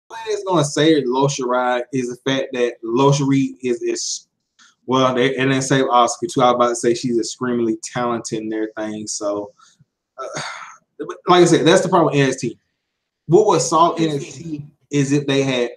thing that's gonna save Lucha Ride is the fact that Lucha Reed is well, and then save Oscar too. I was about to say she's extremely talented in their thing. So, like I said, that's the problem with NXT. What was solved NXT is if they had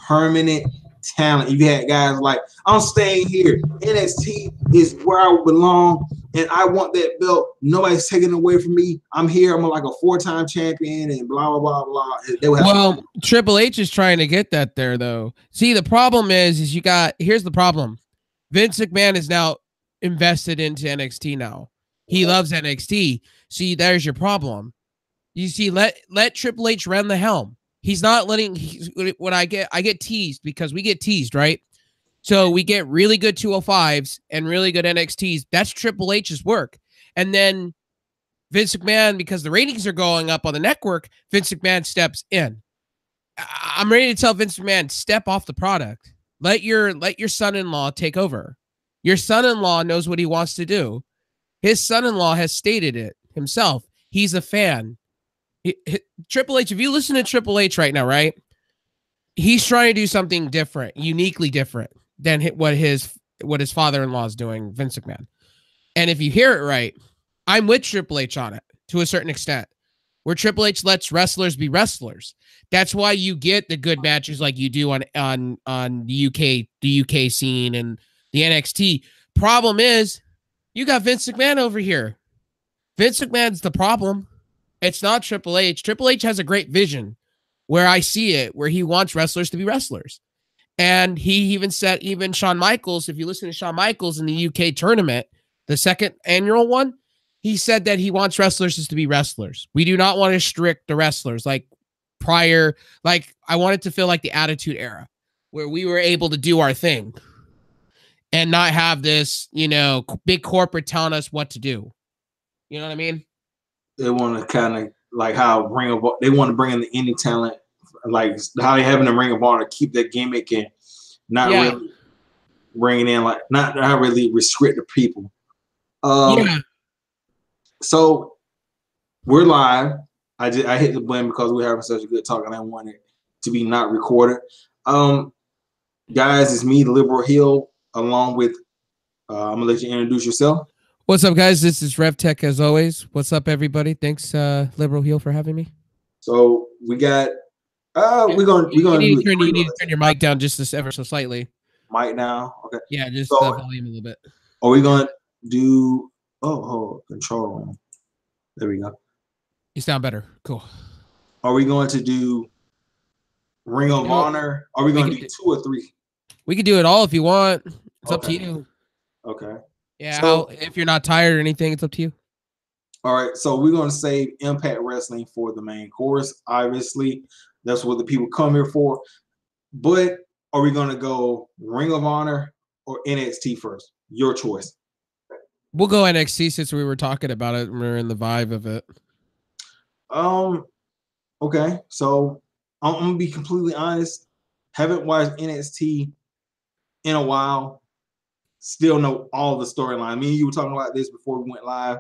permanent talent. If you had guys like, I'm staying here. NXT is where I belong, and I want that belt. Nobody's taking it away from me. I'm here. I'm like a 4-time champion, and blah blah blah blah. Well, Triple H is trying to get that there, though. See, the problem is you got. Here's the problem. Vince McMahon is now invested into NXT now. He loves NXT. See, there's your problem. You see, let Triple H run the helm. He's not letting. When I get teased because we get teased, right? So we get really good 205s and really good NXTs. That's Triple H's work. And then Vince McMahon, because the ratings are going up on the network, Vince McMahon steps in. I'm ready to tell Vince McMahon, step off the product. Let your son-in-law take over. Your son-in-law knows what he wants to do. His son-in-law has stated it himself. He's a fan. Triple H, if you listen to Triple H right now, right? He's trying to do something different, uniquely different than what his father-in-law is doing, Vince McMahon. And if you hear it right, I'm with Triple H on it to a certain extent, where Triple H lets wrestlers be wrestlers. That's why you get the good matches like you do on the UK scene and the NXT. Problem is, you got Vince McMahon over here. Vince McMahon's the problem. It's not Triple H. Triple H has a great vision where I see it, where he wants wrestlers to be wrestlers. And he even said, even Shawn Michaels, if you listen to Shawn Michaels in the UK tournament, the second annual one, he said that he wants wrestlers to be wrestlers. We do not want to restrict the wrestlers like prior. Like, I want it to feel like the Attitude Era, where we were able to do our thing and not have this, big corporate telling us what to do. You know what I mean? They want to kind of like how they want to bring in the indie talent, like how they have in the Ring of Honor, keep that gimmick and not really bringing in like not really restrict the people. So we're live. I hit the button because we're having such a good talk and I want it to be not recorded. Guys, it's me, the Liberal Hill, along with I'm gonna let you introduce yourself. What's up, guys? This is RevTech as always. What's up, everybody? Thanks, Liberal Heel, for having me. So we got we're gonna you need to turn your mic down just ever so slightly. Mic down, okay. Yeah, just the volume a little bit. Are we gonna do control room? There we go. You sound better. Cool. Are we going to do Ring of Honor? Are we going to do 2 or 3? We could do it all if you want. It's up to you. Okay. Yeah, so, if you're not tired or anything, it's up to you. All right, so we're going to save Impact Wrestling for the main course. Obviously, that's what the people come here for. But are we going to go Ring of Honor or NXT first? Your choice. We'll go NXT since we were talking about it and we're in the vibe of it. Okay, so I'm going to be completely honest. Haven't watched NXT in a while. Still know all the storyline. Me and you were talking about this before we went live.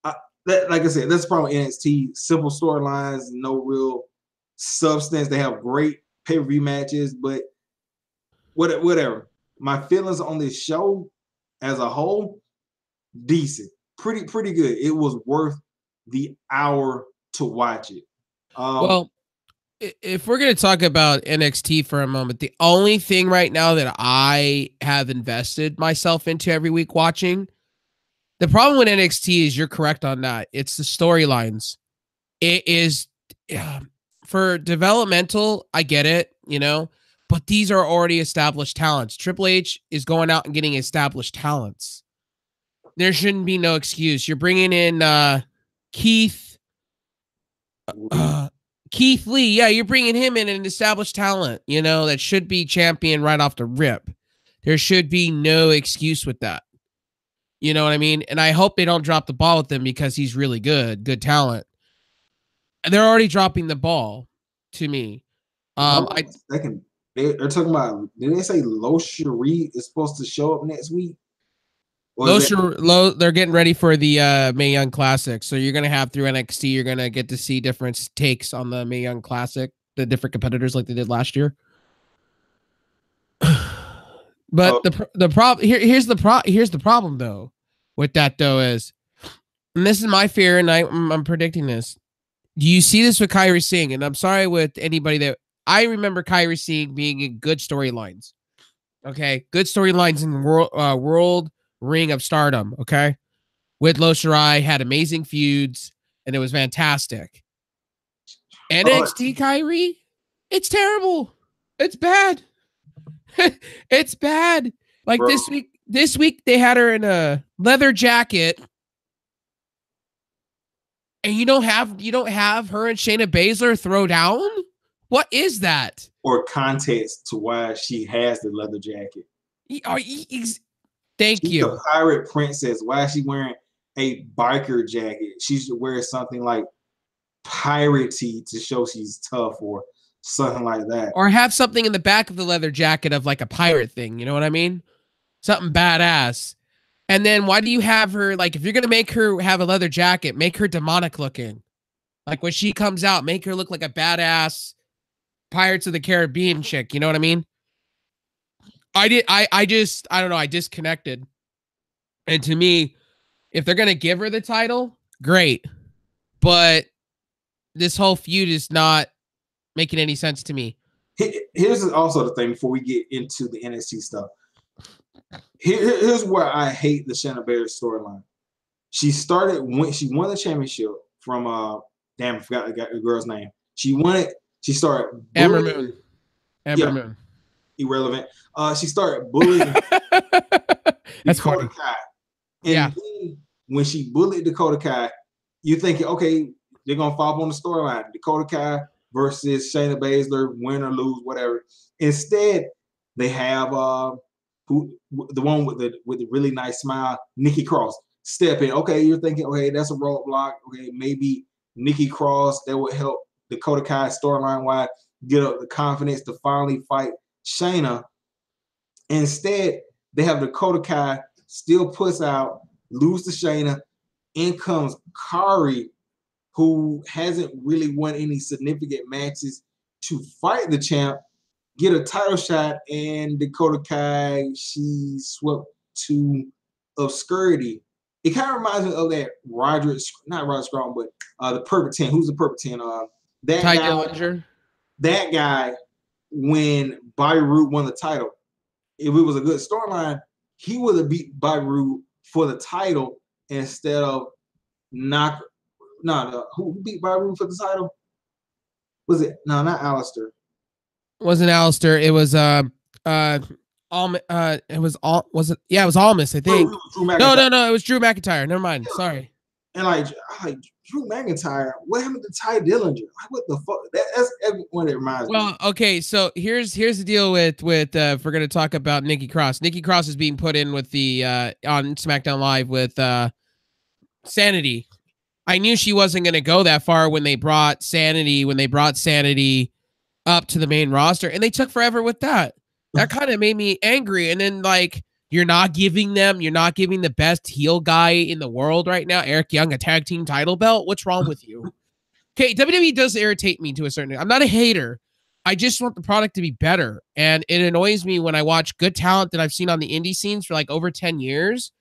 Like I said, that's the problem with NXT. Simple storylines, no real substance. They have great pay-per-view matches, but whatever. My feelings on this show as a whole, decent. Pretty good. It was worth the hour to watch it. Well, if we're going to talk about NXT for a moment, the only thing right now that I have invested myself into every week watching, the problem with NXT is you're correct on that. It's the storylines. It is for developmental. I get it, but these are already established talents. Triple H is going out and getting established talents. There shouldn't be no excuse. You're bringing in Keith Lee, yeah, you're bringing him in an established talent, that should be champion right off the rip. There should be no excuse with that. You know what I mean? And I hope they don't drop the ball with him because he's really good talent. And they're already dropping the ball to me. They're talking about, did they say Lucha Reed is supposed to show up next week? They're getting ready for the Mae Young Classic. So you're going to have through NXT, you're going to get to see different takes on the Mae Young Classic. the different competitors like they did last year. But the problem here's the problem though with that though is, and this is my fear, and I'm predicting this. Do you see this with Kairi Singh? And I'm sorry with anybody that I remember Kairi Singh being in good storylines. Okay, good storylines in World Ring of Stardom. Okay, with Lucha had amazing feuds, and it was fantastic. NXT Kairi, it's terrible. It's bad. It's bad. Like bro. This week they had her in a leather jacket, and you don't have her and Shayna Baszler throw down. What is that? Or context to why she has the leather jacket. Thank you. The pirate princess. Why is she wearing a biker jacket? She should wear something like piratey to show she's tough, or something like that. Or have something in the back of the leather jacket of like a pirate thing. You know what I mean? Something badass. And then why do you have her, like, if you're going to make her have a leather jacket, make her demonic looking. Like when she comes out, make her look like a badass Pirates of the Caribbean chick. You know what I mean? I don't know. I disconnected. And to me, if they're going to give her the title, great. But this whole feud is not making any sense to me. Here's also the thing before we get into the NXT stuff. Here's where I hate the Shayna Baszler storyline. She started when she won the championship from damn, I forgot the girl's name. She won it. She started Amber Moon. Moon. Irrelevant. She started bullying That's Dakota Kai. And then when she bullied Dakota Kai, you think, okay, they're gonna follow up on the storyline. Dakota Kai versus Shayna Baszler, win or lose, whatever. Instead, they have the one with the really nice smile, Nikki Cross, step in. Okay, you're thinking, okay, that's a roadblock. Okay, maybe Nikki Cross, that would help Dakota Kai storyline wise get up the confidence to finally fight Shayna. Instead, they have Dakota Kai still puts out, lose to Shayna. In comes Kairi, who hasn't really won any significant matches to fight the champ, get a title shot, and Dakota Kai, she swept to obscurity. It kind of reminds me of that not Roderick Strong, but the Perfect 10. Who's the Perfect 10? That Ty guy. Dillinger. That guy, when Bobby Roode won the title, if it was a good storyline, he would have beat Bobby Roode for the title instead of who beat Bobby Roode for the title? Was it? No, not Alistair. It wasn't Alistair. It was it was Almas, I think. No, it was Drew McIntyre. Never mind. Yeah. Sorry. And like Drew McIntyre, what happened to Ty Dillinger? Like, what the fuck? That's everyone that reminds me. Well, okay, so here's the deal with if we're gonna talk about Nikki Cross. Nikki Cross is being put in with the on SmackDown Live with Sanity. I knew she wasn't gonna go that far when they brought Sanity up to the main roster, and they took forever with that. That kind of made me angry. And then like you're not giving the best heel guy in the world right now, Eric Young, a tag team title belt. What's wrong with you? Okay, WWE does irritate me to a certain extent. I'm not a hater. I just want the product to be better. And it annoys me when I watch good talent that I've seen on the indie scenes for like over 10 years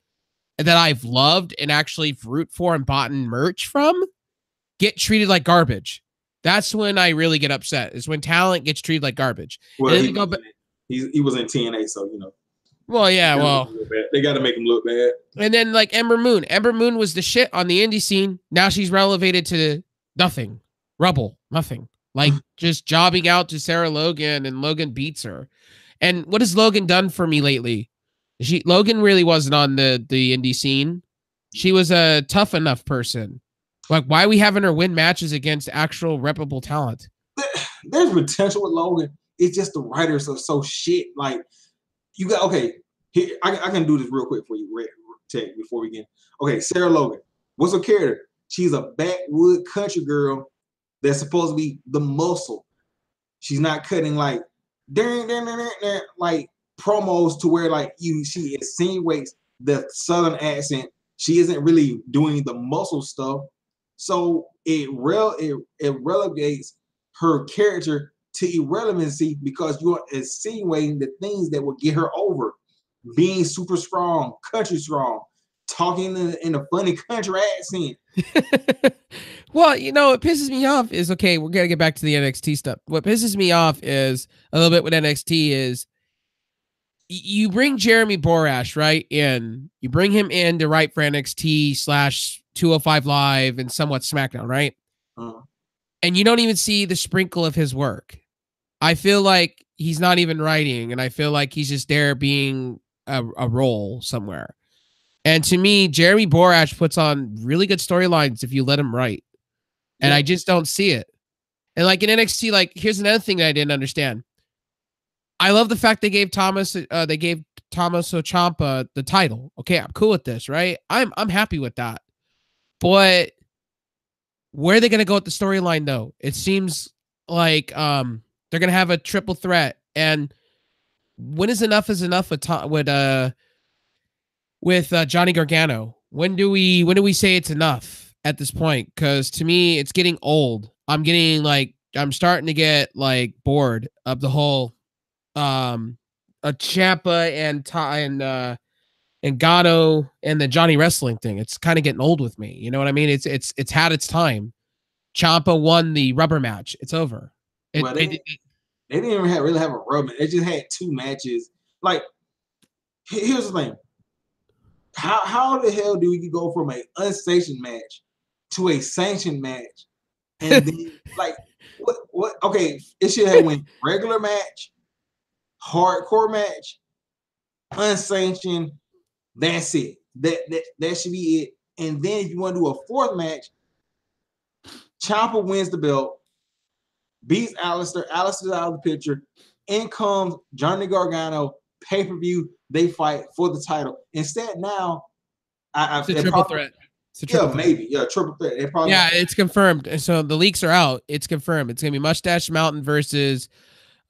and that I've loved and actually root for and bought merch from get treated like garbage. That's when I really get upset, is when talent gets treated like garbage. Well, he was in TNA, so, you know. Well, yeah, they got to make him look bad. And then like Ember Moon. Ember Moon was the shit on the indie scene. Now she's relegated to nothing. Rubble. Nothing. Like just jobbing out to Sarah Logan, and Logan beats her. And what has Logan done for me lately? Logan really wasn't on the indie scene. She was a tough enough person. Like, why are we having her win matches against actual reputable talent? There's potential with Logan. It's just the writers are so shit. Like, you got, okay, here, I can do this real quick for you, Ted, before we get. Okay, Sarah Logan. What's her character? She's a backwood country girl that's supposed to be the muscle. She's not cutting like like promos to where like she insinuates the southern accent. She isn't really doing the muscle stuff. So it relegates her character to irrelevancy because you're insinuating the things that will get her over. Being super strong, country strong, talking in a funny country accent. Well, you know, what pisses me off is, okay, we're going to get back to the NXT stuff. What pisses me off is a little bit with NXT is you bring Jeremy Borash, right, in. You bring him in to write for NXT / 205 Live and somewhat SmackDown, right? And you don't even see the sprinkle of his work. I feel like he's not even writing, and I feel like he's just there being a role somewhere. And to me, Jeremy Borash puts on really good storylines if you let him write. And yeah. I just don't see it. And like in NXT, like here's another thing that I didn't understand. I love the fact they gave Thomas Ciampa the title. Okay, I'm cool with this, right? I'm happy with that. But where are they gonna go with the storyline though? It seems like they're gonna have a triple threat. And when is enough with Johnny Gargano? When do we say it's enough at this point? Because to me, it's getting old. I'm starting to get like bored of the whole Ciampa and Gato and the Johnny Wrestling thing. It's kind of getting old with me. You know what I mean? It's had its time. Ciampa won the rubber match. It's over. They didn't even really have a rubber. They just had 2 matches. Like, here's the thing. How the hell do you go from an unsanctioned match to a sanctioned match? And then, like, what? Okay, it should have went regular match, hardcore match, unsanctioned. That's it. That should be it. And then if you want to do a 4th match, Ciampa wins the belt, beats Alistair. Alistair's out of the picture. In comes Johnny Gargano. Pay-per-view. They fight for the title. Instead, now it's a triple threat. Maybe. Yeah, triple threat. It's confirmed. So the leaks are out. It's confirmed. It's gonna be Mustache Mountain versus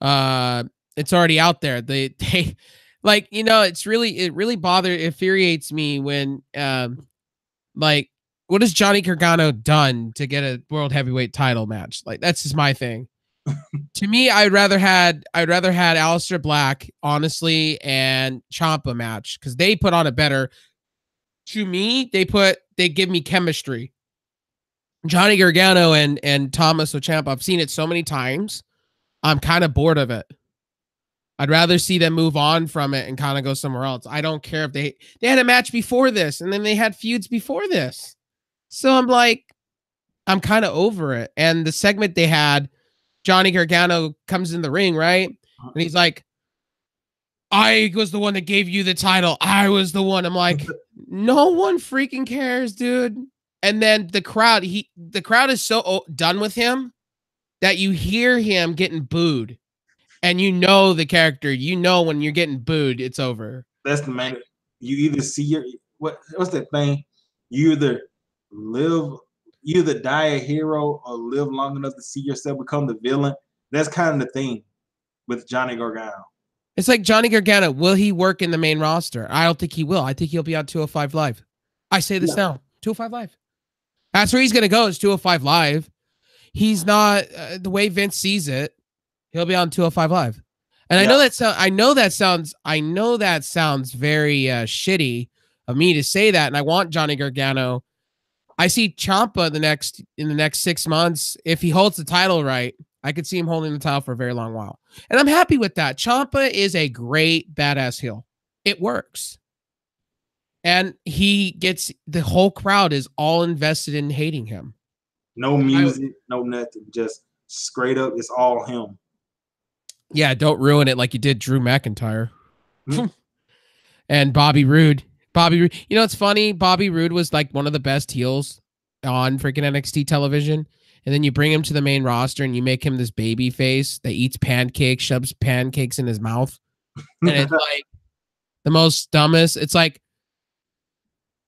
it's already out there. They like, you know, it really infuriates me when like, what has Johnny Gargano done to get a world heavyweight title match? Like, that's just my thing. To me, I'd rather had Aleister Black, honestly, and Ciampa match, because they put on a better. To me, they give me chemistry. Johnny Gargano and Tommaso Ciampa, I've seen it so many times. I'm kind of bored of it. I'd rather see them move on from it and kind of go somewhere else. I don't care if they had a match before this, and then they had feuds before this. So I'm like, I'm kind of over it. And the segment they had, Johnny Gargano comes in the ring, right? And he's like, I was the one that gave you the title. I was the one. I'm like, no one freaking cares, dude. And then the crowd is so done with him that you hear him getting booed. And you know the character. You know when you're getting booed, it's over. That's the main. You either see what's that thing? You either die a hero or live long enough to see yourself become the villain. That's kind of the thing with Johnny Gargano. It's like Johnny Gargano. Will he work in the main roster? I don't think he will. I think he'll be on 205 Live. I say this now. 205 Live. That's where he's going to go, is 205 Live. He's not, the way Vince sees it, he'll be on 205 Live. And I know that sounds very shitty of me to say that, and I want Johnny Gargano. I see Ciampa in the next 6 months. If he holds the title right, I could see him holding the title for a very long while. And I'm happy with that. Ciampa is a great badass heel. It works. And the whole crowd is all invested in hating him. No music, no nothing. Just straight up, it's all him. Yeah, don't ruin it like you did Drew McIntyre. And Bobby Roode. You know, it's funny. Bobby Roode was like one of the best heels on freaking NXT television. And then you bring him to the main roster and you make him this baby face that eats pancakes, shoves pancakes in his mouth. And it's like the most dumbest. It's like,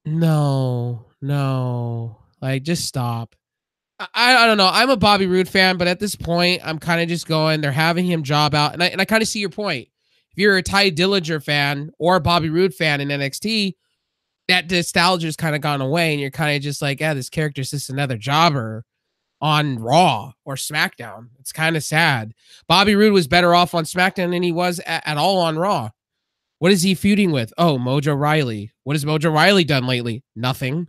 no, like, just stop. I don't know. I'm a Bobby Roode fan, but at this point, I'm kind of just going, they're having him job out. And I kind of see your point. If you're a Ty Dillinger fan or a Bobby Roode fan in NXT, that nostalgia's kind of gone away. And you're kind of just like, yeah, this character's just another jobber on Raw or SmackDown. It's kind of sad. Bobby Roode was better off on SmackDown than he was at all on Raw. What is he feuding with? Oh, Mojo Riley. What has Mojo Riley done lately? Nothing.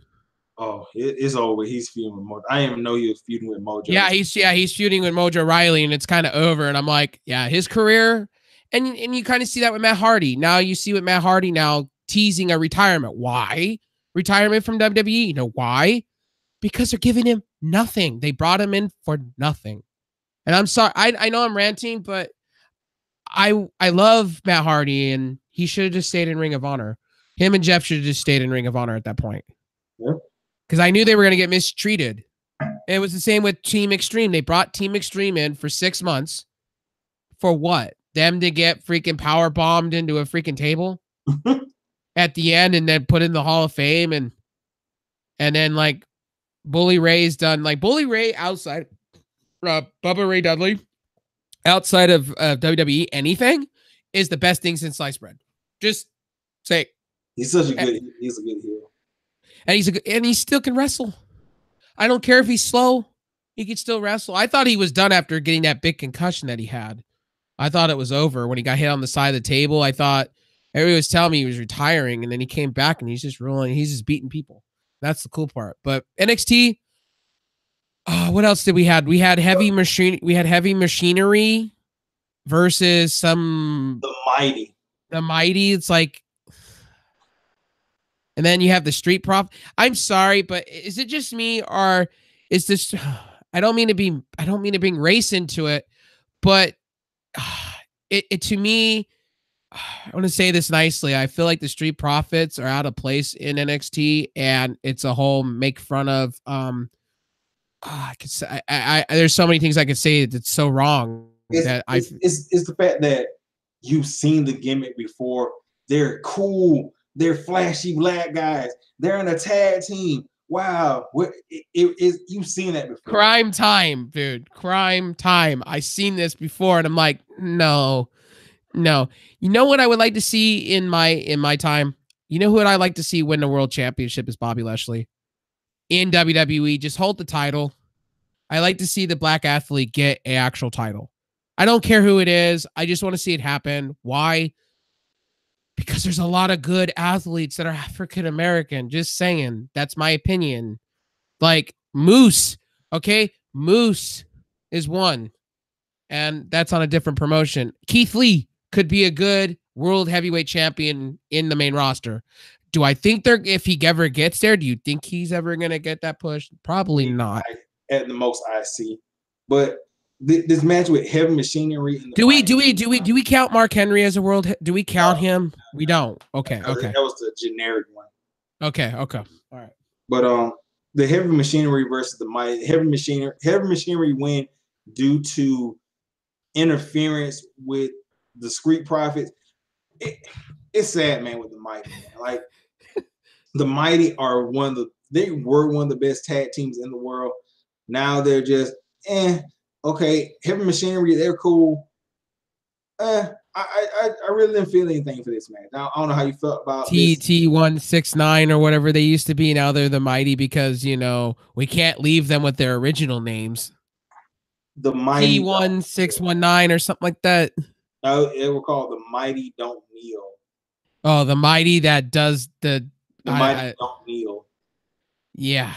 Oh, it's over. He's feuding with Mojo. I didn't even know he was feuding with Mojo. Yeah, he's feuding with Mojo Riley, and it's kind of over. And I'm like, yeah, his career, and you kind of see that with Matt Hardy. Now you see with Matt Hardy now teasing a retirement. Why? Retirement from WWE. You know why? Because they're giving him nothing. They brought him in for nothing. And I'm sorry. I know I'm ranting, but I love Matt Hardy, and he should have just stayed in Ring of Honor. Him and Jeff should have just stayed in Ring of Honor at that point. Yeah. Because I knew they were going to get mistreated. And it was the same with Team Extreme. They brought Team Extreme in for 6 months. For what? Them to get freaking power bombed into a freaking table at the end, and then put in the Hall of Fame, and then like Bully Ray's done. Like Bully Ray outside, Bubba Ray Dudley outside of WWE, anything is the best thing since sliced bread. Just say he's such a good. He's a good heel, and he still can wrestle. I don't care if he's slow; he can still wrestle. I thought he was done after getting that big concussion that he had. I thought it was over when he got hit on the side of the table. I thought everybody was telling me he was retiring, and then he came back and he's just rolling. He's just beating people. That's the cool part. But NXT, what else did we have? We had heavy machine. We had heavy machinery versus the mighty. The mighty. It's like, and then you have the Street Prof. I'm sorry, but is it just me, or is this? I don't mean to bring race into it, but it to me, I want to say this nicely. I feel like the Street Profits are out of place in NXT, and it's a whole make fun of. I could say there's so many things I could say that's so wrong. It's the fact that you've seen the gimmick before. They're cool. They're flashy black guys. They're in a tag team. Wow, you've seen that before. Crime Time, dude. Crime Time. I've seen this before, and I'm like, no. You know what I would like to see in my time? You know who I'd like to see win the world championship is Bobby Lashley in WWE. Just hold the title. I like to see the black athlete get an actual title. I don't care who it is. I just want to see it happen. Why? Because there's a lot of good athletes that are African American. Just saying. That's my opinion. Like Moose. Okay? Moose is one. And that's on a different promotion. Keith Lee could be a good world heavyweight champion in the main roster. Do I think if he ever gets there, do you think he's ever going to get that push? Probably not. At the most, I see. But this match with Heavy Machinery. Do we count Mark Henry as a world? Do we count him? We don't. Okay. That was the generic one. Okay. All right. But the Heavy Machinery versus the Mighty. Heavy Machinery win due to interference with the Street Profits. It's sad, man, with the Mighty. Man. Like the Mighty are they were one of the best tag teams in the world. Now they're just okay. Heavy Machinery, they're cool. I really didn't feel anything for this match. I don't know how you felt about T169 or whatever they used to be. Now they're the Mighty because we can't leave them with their original names. The Mighty T1619 or something like that. It will call the Mighty Don't Kneel. Oh, the Mighty that does the Mighty Don't Kneel. Yeah.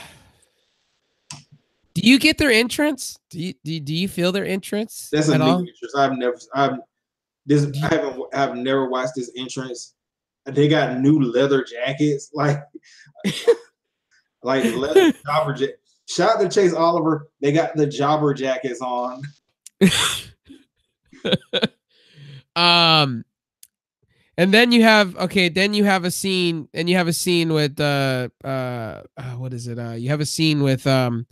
Do you get their entrance? Do you feel their entrance? That's a new entrance. I've never watched this entrance. They got new leather jackets, like leather jobber jacket. Shout out to Chase Oliver. They got the jobber jackets on. And then you have a scene, and you have a scene with what is it? You have a scene with the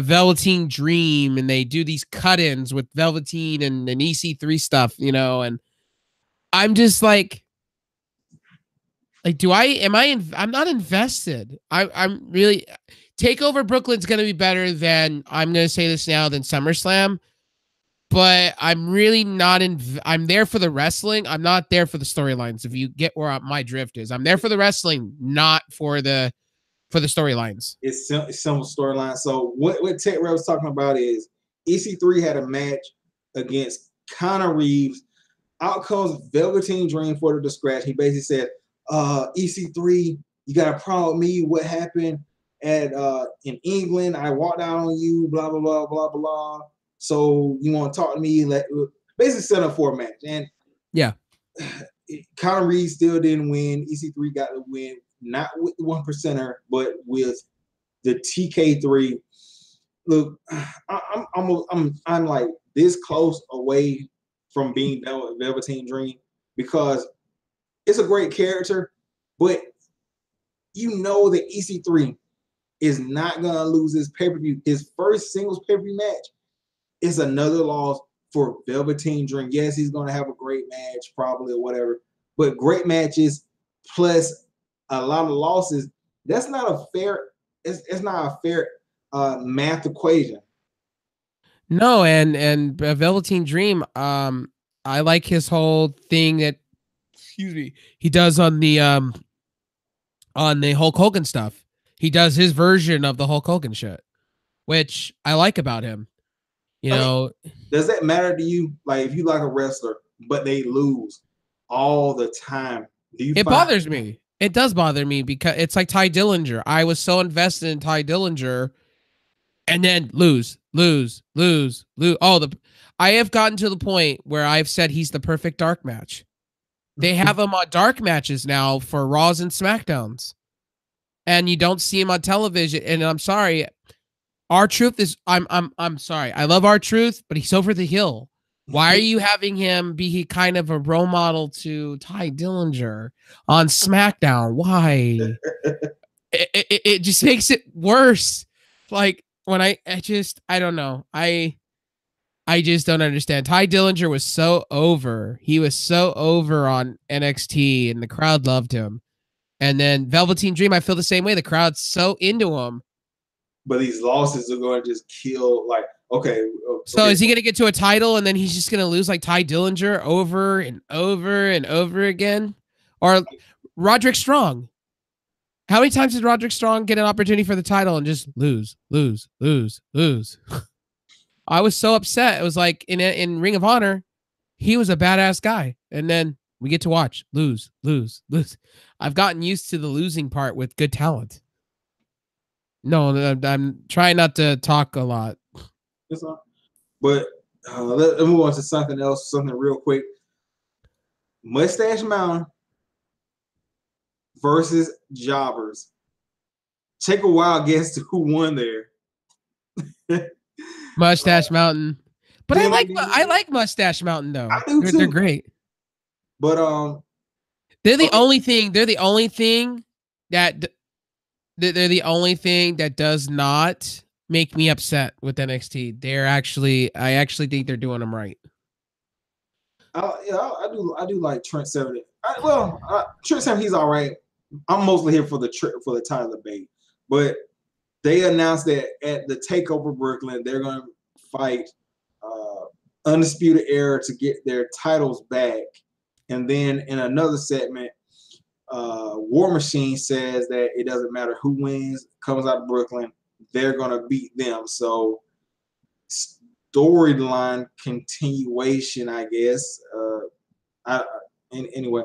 Velveteen Dream, and they do these cut-ins with Velveteen and EC3 stuff, and I'm just like I'm not invested. I'm really TakeOver Brooklyn's going to be better than, I'm going to say this now, than SummerSlam, but I'm really not I'm there for the wrestling. I'm not there for the storylines. If you get where my drift is, I'm there for the wrestling, not for the for the storylines. It's simple storyline. So what Tech Red was talking about is EC3 had a match against Connor Reeves. Out comes Velveteen Dream for the scratch. He basically said, EC3, you got a problem with me. What happened at in England? I walked out on you, blah, blah, blah, blah, blah. So you want to talk to me? Basically set up for a match. And yeah, Connor Reeves still didn't win. EC3 got the win, not with the 1%er, but with the TK3. Look, I'm like this close away from being done with Velveteen Dream because it's a great character, but you know that EC3 is not gonna lose his pay-per-view. His first singles pay-per-view match is another loss for Velveteen Dream. Yes, he's gonna have a great match, probably, or whatever, but great matches plus a lot of losses, that's not a fair, it's not a fair math equation. No, and Velveteen Dream, I like his whole thing that, excuse me, he does on the Hulk Hogan stuff. He does his version of the Hulk Hogan shit, which I like about him. You know, does that matter to you? Like, if you like a wrestler, but they lose all the time, it bothers me. It does bother me because it's like Ty Dillinger. I was so invested in Ty Dillinger, and then lose. Oh, I have gotten to the point where I've said he's the perfect dark match. They have him on dark matches now for Raws and SmackDowns, and you don't see him on television. And I'm sorry, R-Truth is. I'm sorry. I love R-Truth, but he's over the hill. Why are you having him be kind of a role model to Ty Dillinger on SmackDown? Why? it just makes it worse. Like when I don't know. I just don't understand. Ty Dillinger was so over. He was so over on NXT, and the crowd loved him. And then Velveteen Dream, I feel the same way. The crowd's so into him. But these losses are going to just kill, like, okay. So is he going to get to a title and then he's just going to lose like Ty Dillinger over and over and over again? Or Roderick Strong? How many times did Roderick Strong get an opportunity for the title and just lose? I was so upset. It was like in Ring of Honor, he was a badass guy. And then we get to watch lose. I've gotten used to the losing part with good talent. No, I'm trying not to talk a lot. But let's move on to something else, something real quick. Mustache Mountain versus Jobbers. Take a wild guess to who won there. Mustache Mountain. But I like Mustache Mountain though. I do too. They're great. But they're the only thing that does not make me upset with NXT. I actually think they're doing them right. I do like Trent Seven. Trent Seven, he's all right. I'm mostly here for the title debate, but they announced that at the Takeover Brooklyn, they're going to fight Undisputed Era to get their titles back, and then in another segment, War Machine says that it doesn't matter who wins, comes out of Brooklyn, they're going to beat them. So storyline continuation, I guess. Anyway,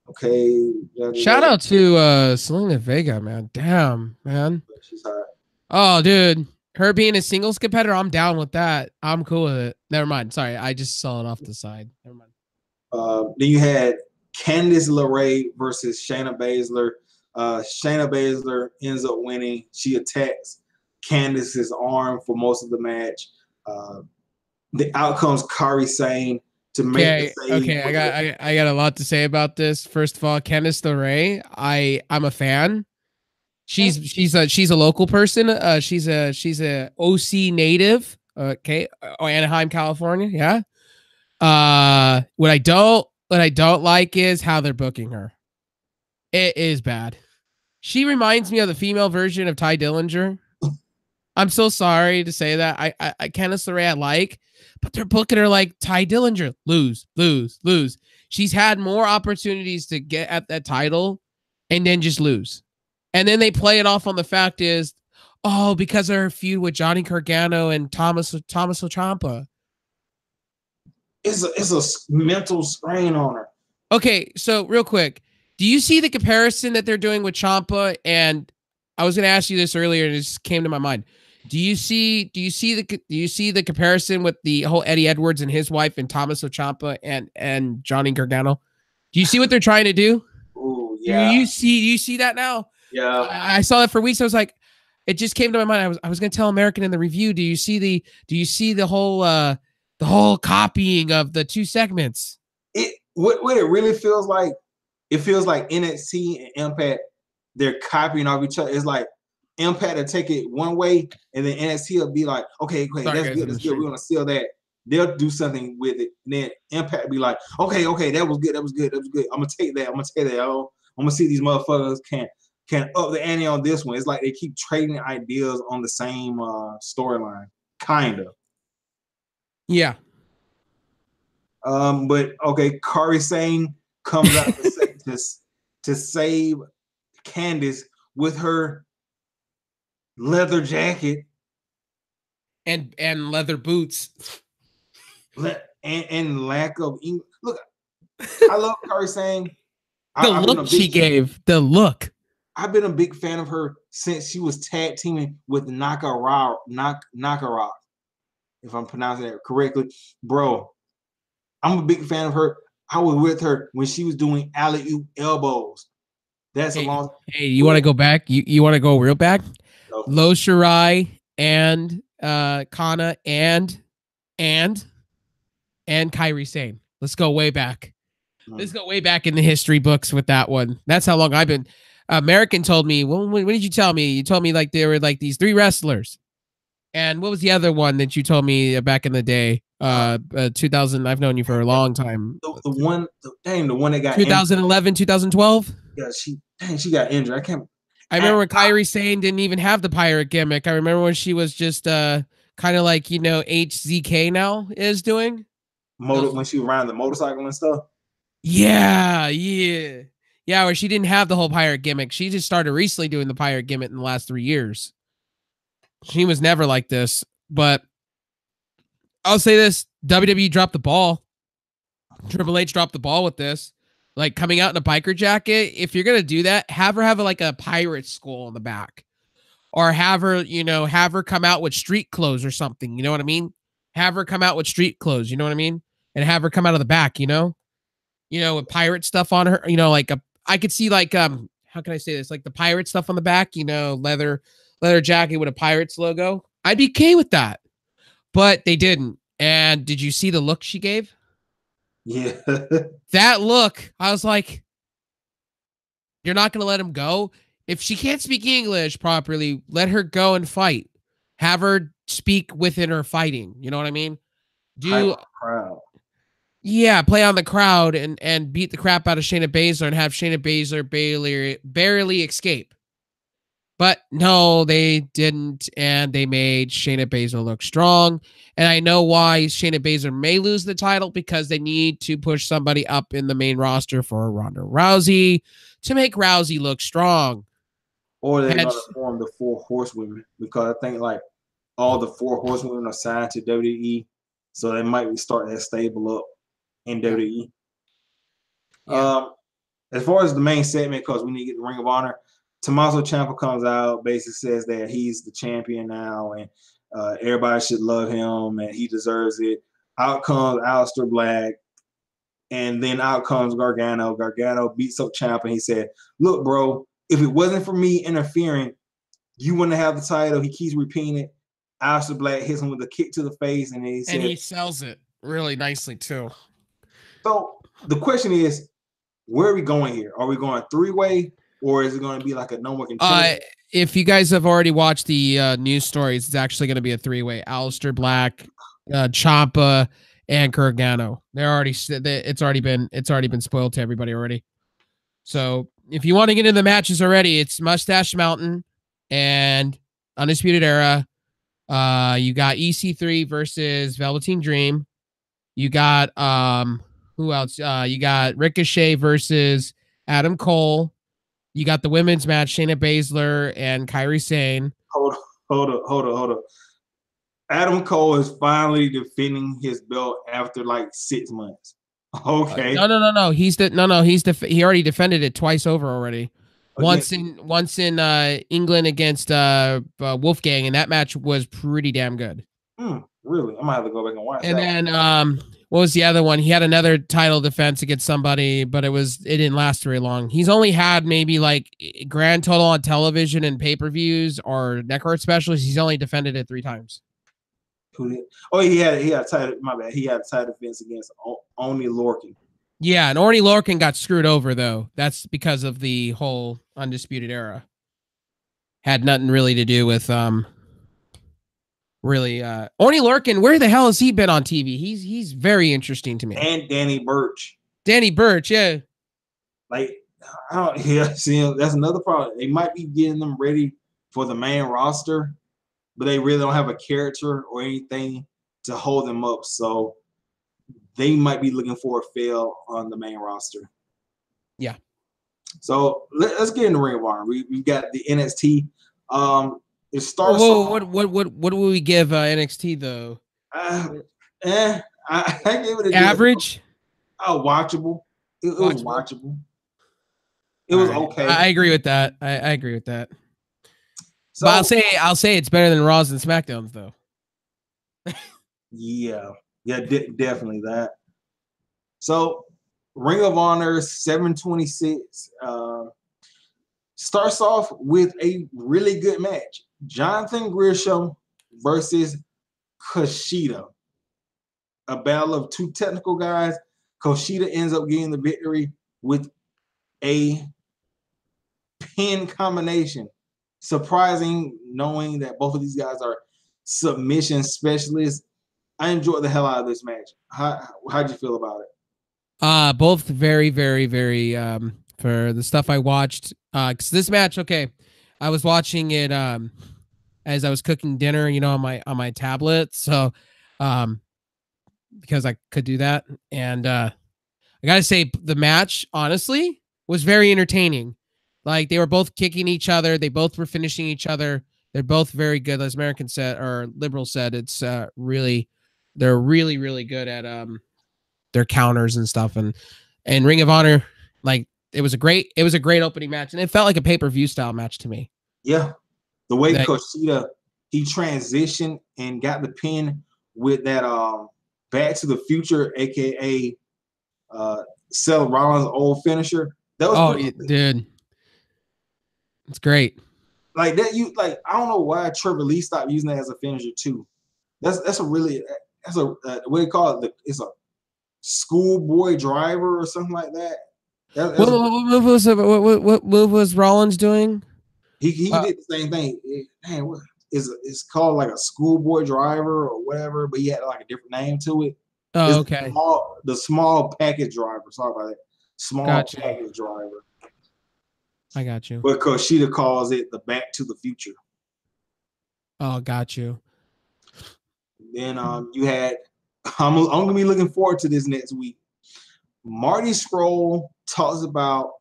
okay. Shout out to Selena Vega, man. Damn, man. She's hot. Oh, dude. Her being a singles competitor, I'm down with that. I'm cool with it. Never mind. Sorry, I just saw it off the side. Never mind. Then you had Candice LeRae versus Shayna Baszler. Shayna Baszler ends up winning. She attacks Candice's arm for most of the match. The outcomes, Kairi Sane to make the save. Okay, I got a lot to say about this. First of all, Candice LeRae, I'm a fan. She's a local person. She's a OC native. Okay, Anaheim, California. Yeah. What I don't like is how they're booking her. It is bad. She reminds me of the female version of Ty Dillinger. I'm so sorry to say that. I Candice LeRae I like, but they're booking her like Ty Dillinger. Lose. She's had more opportunities to get at that title and then just lose. And then they play it off on the fact is, oh, because of her feud with Johnny Gargano and Tommaso Ciampa. It's a mental strain on her. Okay, so real quick, do you see the comparison that they're doing with Ciampa? And I was going to ask you this earlier, and it just came to my mind. Do you see the comparison with the whole Eddie Edwards and his wife and Tommaso Ciampa and Johnny Gargano? Do you see what they're trying to do? Oh yeah. Do you see that now? Yeah. I saw that for weeks. I was like, it just came to my mind. I was going to tell American in the review. Do you see the whole copying of the two segments? What it really feels like, it feels like NXT and Impact, they're copying off each other. It's like Impact to take it one way, and then NXT will be like, okay, that's good. We're gonna steal that. They'll do something with it, and then Impact will be like, okay, that was good. I'm gonna take that. I'm gonna see these motherfuckers can up the ante on this one. It's like they keep trading ideas on the same storyline, kind of. Yeah. But okay, Kairi Sane comes out to save Candice with her leather jacket and leather boots and lack of English. Look, I love Kairi Sane. The look. I've been a big fan of her since she was tag teaming with Nakamura, if I'm pronouncing that correctly, bro. I'm a big fan of her. I was with her when she was doing alley-oop elbows. That's a long. Hey, you want to go back? You want to go real back? No. Lo Shirai and Kana and Kairi Sane. Let's go way back. Let's go way back in the history books with that one. That's how long I've been. American told me. When did you tell me? You told me like there were like these 3 wrestlers. And what was the other one that you told me back in the day? 2000. I've known you for a long time. The one that got 2011, 2012. Yeah, she got injured. I remember when Kairi Sane didn't even have the pirate gimmick. I remember when she was just kind of like HZK now is doing. When she was riding the motorcycle and stuff. Yeah. Where she didn't have the whole pirate gimmick. She just started recently doing the pirate gimmick in the last 3 years. She was never like this, but I'll say this: WWE dropped the ball. Triple H dropped the ball with this. Like coming out in a biker jacket. If you're gonna do that, have her have like a pirate skull on the back, or have her come out with street clothes or something. You know what I mean? Have her come out with street clothes. You know what I mean? And have her come out of the back. With pirate stuff on her. I could see like how can I say this? Like the pirate stuff on the back. Leather jacket with a Pirates logo. I'd be okay with that. But they didn't. And did you see the look she gave? Yeah. That look, I was like, you're not going to let him go? If she can't speak English properly, let her go and fight. Have her speak within her fighting. You know what I mean? Crowd. Yeah, play on the crowd and beat the crap out of Shayna Baszler and have Shayna Baszler barely escape. But no, they didn't, and they made Shayna Baszler look strong. And I know why Shayna Baszler may lose the title, because they need to push somebody up in the main roster for Ronda Rousey to make Rousey look strong. Or they're going to form the 4 horsewomen, because I think like all the 4 horsewomen are signed to WWE, so they might be starting that stable up in WWE. Yeah. As far as the main segment, because we need to get the Ring of Honor, Tommaso Ciampa comes out, basically says that he's the champion now, and everybody should love him, and he deserves it. Out comes Aleister Black, and then out comes Gargano. Gargano beats up Ciampa, and he said, "Look, bro, if it wasn't for me interfering, you wouldn't have the title." He keeps repeating it. Aleister Black hits him with a kick to the face, and he sells it really nicely too. So the question is, where are we going here? Are we going 3-way? Or is it going to be like a no more contender? If you guys have already watched the news stories, it's actually going to be a 3-way. Aleister Black, Ciampa, and Gargano. It's already been spoiled to everybody already. So if you want to get into the matches already, it's Mustache Mountain and Undisputed Era. You got EC3 versus Velveteen Dream. You got who else? You got Ricochet versus Adam Cole. You got the women's match, Shayna Baszler and Kairi Sane. Hold on. Adam Cole is finally defending his belt after like 6 months. Okay. No. He already defended it twice over already. Once in England against Wolfgang, and that match was pretty damn good. Really? I might have to go back and watch and that. And then what was the other one? He had another title defense against somebody, but it didn't last very long. He's only had maybe like grand total on television and pay-per-views or network specials. He's only defended it 3 times. Who did? Oh, he had a title. My bad. He had a title defense against Oney Lorcan. Yeah, and Oney Lorcan got screwed over though. That's because of the whole Undisputed Era. Had nothing really to do with Oney Lorcan. Where the hell has he been on TV? He's very interesting to me. And Danny Burch. Danny Burch, yeah. Like, I don't. Yeah, see, that's another problem. They might be getting them ready for the main roster, but they really don't have a character or anything to hold them up. So they might be looking for a fail on the main roster. Yeah. So let's get into Ring of Honor. We've got the NXT. It starts. Whoa, what do we give NXT though? I gave it a average. Watchable. It was watchable. It was okay. I agree with that. I agree with that. So, but I'll say it's better than Raws and SmackDowns though. yeah, definitely that. So Ring of Honor 726 starts off with a really good match. Jonathan Gresham versus Kushida. A battle of 2 technical guys. Kushida ends up getting the victory with a pin combination. Surprising, knowing that both of these guys are submission specialists. I enjoyed the hell out of this match. How'd you feel about it? Both very, very, very for the stuff I watched. Cause this match, okay, I was watching it as I was cooking dinner, on my tablet. So because I could do that. And I gotta say the match, honestly, was very entertaining. Like they were both kicking each other, they both were finishing each other. They're both very good. As American said, or Liberal said, it's they're really, really good at their counters and stuff. And Ring of Honor, like it was a great opening match, and it felt like a pay-per-view style match to me. Yeah, the way Kushida, he transitioned and got the pin with that Back to the Future, aka Seth Rollins' old finisher. That was dude, it's great. Like that, I don't know why Trevor Lee stopped using that as a finisher too. That's a what do you call it? It's a schoolboy driver or something like that. What move was Rollins doing? He did the same thing. It's called like a schoolboy driver or whatever, but he had like a different name to it. Oh, okay. The small package driver. Sorry about that. Small package driver. I got you. But Kushida calls it the Back to the Future. Oh, got you. Then you had. I'm gonna be looking forward to this next week. Marty Scurll talks about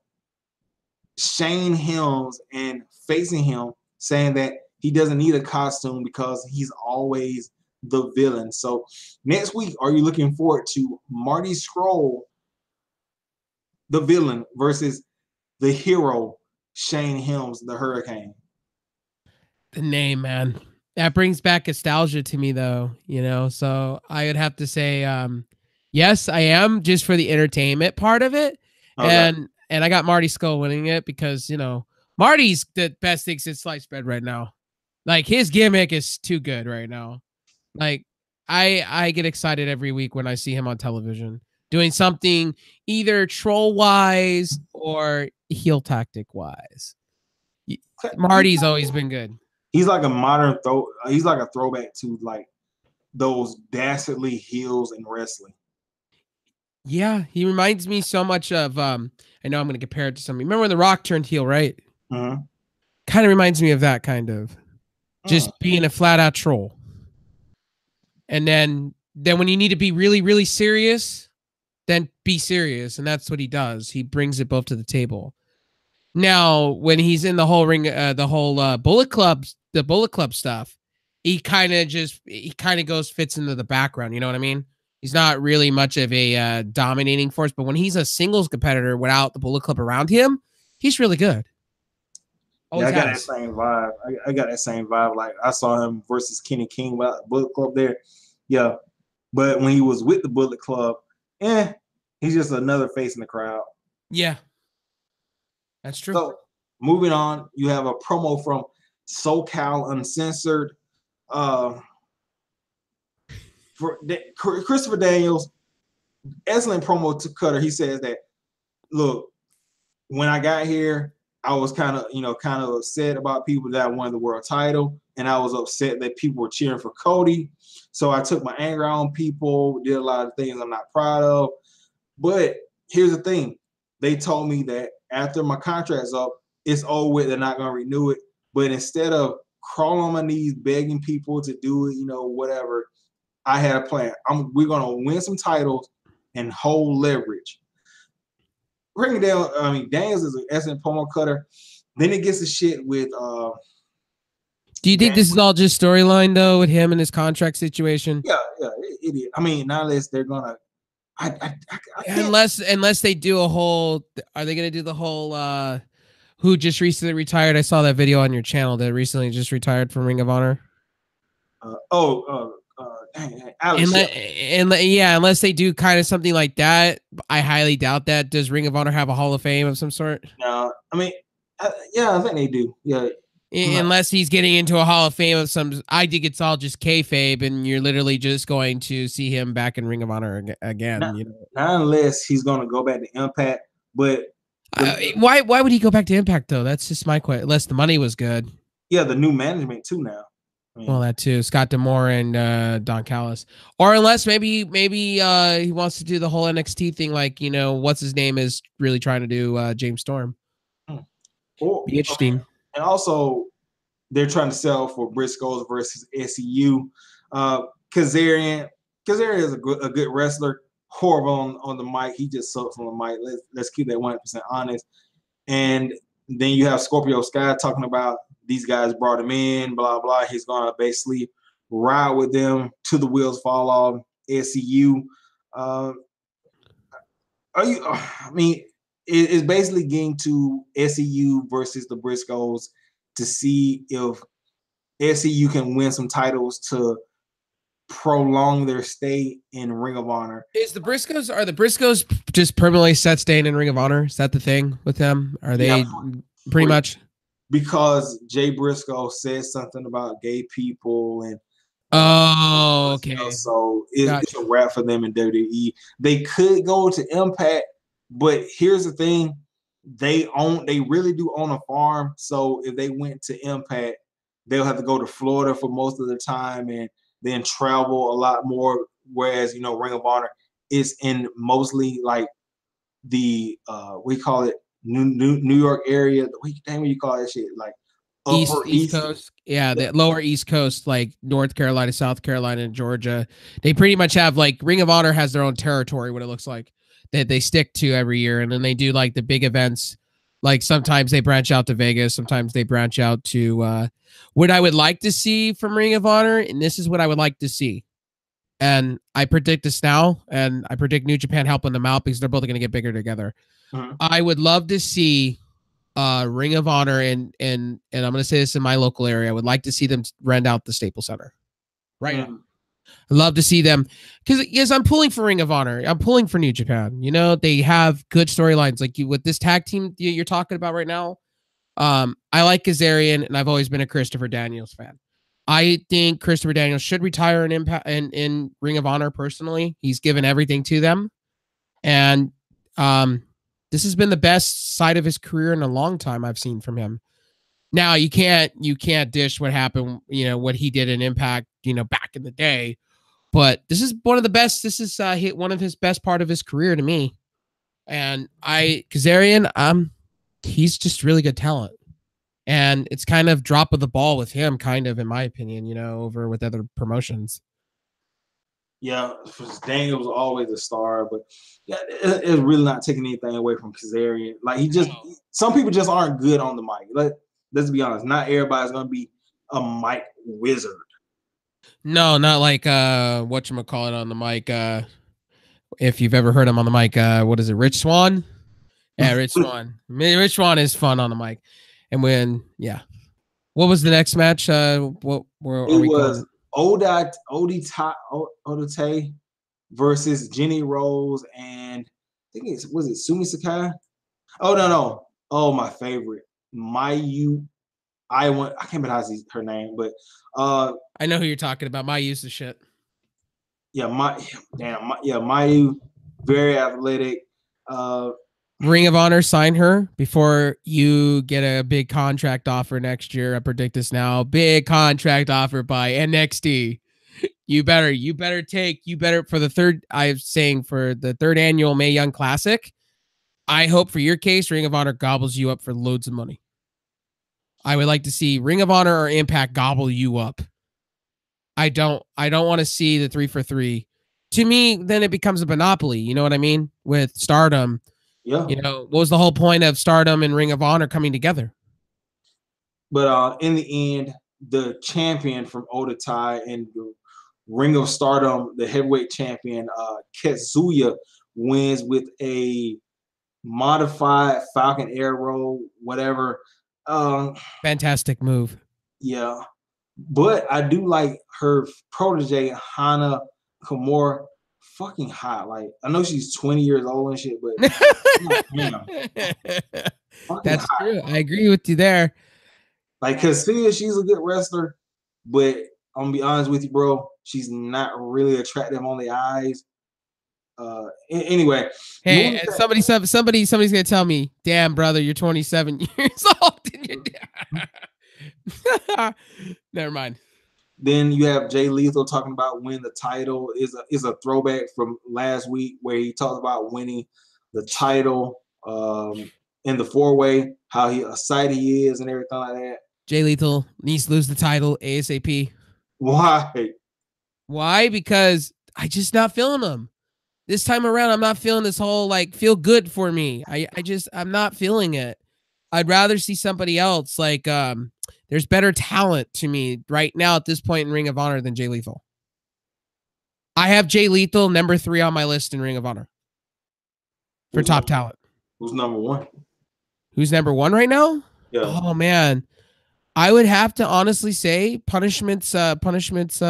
Shane Helms and facing him, saying that he doesn't need a costume because he's always the villain. So next week, are you looking forward to Marty Scurll, the villain, versus the hero, Shane Helms, the Hurricane? The name, man. That brings back nostalgia to me, though, so I would have to say, yes, I am, just for the entertainment part of it. Okay. And I got Marty Scurll winning it because, Marty's the best thing since sliced bread right now. Like, his gimmick is too good right now. Like, I get excited every week when I see him on television doing something either troll-wise or heel tactic-wise. Marty's always been good. He's like a modern he's like a throwback to like those dastardly heels in wrestling. Yeah, he reminds me so much of I know I'm going to compare it to something. Remember when The Rock turned heel, right? Mm-hmm. Kind of reminds me of that, kind of. Just being a flat out troll. And then when you need to be really, really serious, then be serious. And that's what he does. He brings it both to the table. Now, when he's in the whole ring, the whole Bullet Club, the Bullet Club stuff, he kind of goes fits into the background. You know what I mean? He's not really much of a dominating force, but when he's a singles competitor without the Bullet Club around him, he's really good. Yeah, I got that same vibe. I got that same vibe. Like I saw him versus Kenny King without Bullet Club there. Yeah. But when he was with the Bullet Club, he's just another face in the crowd. Yeah. That's true. So moving on, you have a promo from SoCal Uncensored. For Christopher Daniels, excellent promo to Cutter. He says that, look, when I got here, I was kind of upset about people that won the world title, and I was upset that people were cheering for Cody. So I took my anger on people, did a lot of things I'm not proud of. But here's the thing. They told me that after my contract's up, it's over with, they're not going to renew it. But instead of crawling on my knees, begging people to do it, whatever, I had a plan. We're going to win some titles and hold leverage. Bring it down. I mean, Daniels is an excellent promo cutter. Then it gets the shit with. Do you think this is all just storyline though, with him and his contract situation? Yeah, it is. I mean, not unless they're gonna. Unless they do a whole. Are they gonna do the whole? Who just recently retired? I saw that video on your channel that recently just retired from Ring of Honor. Unless they do kind of something like that, I highly doubt that. Does Ring of Honor have a Hall of Fame of some sort? No, I mean, I think they do. Yeah, unless he's getting into a Hall of Fame of some. I think it's all just kayfabe, and you're literally just going to see him back in Ring of Honor again. Not unless he's going to go back to Impact, but why would he go back to Impact though? That's just my question. Unless the money was good. Yeah, the new management too now. Well, that too. Scott D'Amore and Don Callis. Or unless maybe he wants to do the whole NXT thing, like, what's his name is really trying to do, James Storm. Be interesting. Okay. And also, they're trying to sell for Briscoes versus SCU. Kazarian is a good wrestler. Horrible on the mic. He just sucks on the mic. Let's keep that 100% honest. And then you have Scorpio Sky talking about these guys brought him in, blah, blah. He's going to basically ride with them till the wheels fall off. SCU. It's basically getting to SCU versus the Briscoes to see if SCU can win some titles to prolong their stay in Ring of Honor. Are the Briscoes just permanently set staying in Ring of Honor? Is that the thing with them? Are they pretty much? Because Jay Briscoe said something about gay people and okay. So it's a wrap for them in WWE. They could go to Impact, but here's the thing: they really do own a farm. So if they went to Impact, they'll have to go to Florida for most of the time and then travel a lot more. Whereas Ring of Honor is in mostly like the we call it New York area. What do you call that shit? Like East Coast. Yeah, the lower East Coast, like North Carolina, South Carolina, and Georgia. They pretty much have like Ring of Honor has their own territory, what it looks like, that they stick to every year. And then they do like the big events. Like sometimes they branch out to Vegas, sometimes they branch out to what I would like to see from Ring of Honor. And this is what I would like to see. And I predict this now, and I predict New Japan helping them out because they're both going to get bigger together. I would love to see Ring of Honor and I'm going to say this in my local area. I would like to see them rent out the Staples Center right now. I'd love to see them because I'm pulling for Ring of Honor. I'm pulling for New Japan. They have good storylines like with this tag team you're talking about right now. I like Kazarian, and I've always been a Christopher Daniels fan. I think Christopher Daniels should retire in Impact in Ring of Honor. Personally, he's given everything to them, and this has been the best side of his career in a long time I've seen from him. Now you can't dish what happened, what he did in Impact, back in the day. But this is one of the best. This is hit one of his best part of his career to me. And Kazarian, he's just really good talent. And it's kind of drop of the ball with him, kind of, in my opinion, over with other promotions. Yeah, Daniel was always a star, but yeah, it's really not taking anything away from Kazarian. Like some people just aren't good on the mic. Let's be honest, not everybody's gonna be a mic wizard. No, not like whatchamacallit on the mic. If you've ever heard him on the mic, what is it, Rich Swan? Yeah, Rich Swan. Rich Swan is fun on the mic. And what was the next match? Where are we was going? Odate versus Jenny Rose and I think was it Sumi Sakai? Oh no. Oh, my favorite. Mayu. I can't remember how to say her name, but I know who you're talking about. My use of shit. Yeah, Mayu, very athletic. Ring of Honor sign her before you get a big contract offer next year. I predict this now. Big contract offer by NXT. You better for the third annual Mae Young Classic. I hope for your case, Ring of Honor gobbles you up for loads of money. I would like to see Ring of Honor or Impact gobble you up. I don't want to see the 3 for 3. To me, then it becomes a monopoly. You know what I mean? With Stardom. Yeah. You know, what was the whole point of Stardom and Ring of Honor coming together? But in the end, the champion from Odatai and the Ring of Stardom, the heavyweight champion, Ketsuya, wins with a modified Falcon Arrow, whatever. Fantastic move. Yeah. But I do like her protege, Hana Kimura, fucking hot. Like, I know she's 20 years old and shit, but that's hot. True. I agree with you there. Like, cause she's a good wrestler, but I'm gonna be honest with you, bro. She's not really attractive on the eyes. Anyway, hey, somebody's gonna tell me, damn brother, you're 27 years old. Never mind. Then you have Jay Lethal talking about winning the title is a throwback from last week where he talked about winning the title in the 4-way, how excited he is and everything like that. Jay Lethal needs to lose the title ASAP. Why? Why? Because I just not feeling him. This time around, I'm not feeling this whole like feel good for me. I'm not feeling it. I'd rather see somebody else. Like there's better talent to me right now at this point in Ring of Honor than Jay Lethal. I have Jay Lethal number 3 on my list in Ring of Honor for top talent. Who's number 1? Who's number 1 right now? Yeah. Oh man, I would have to honestly say Punishment's what's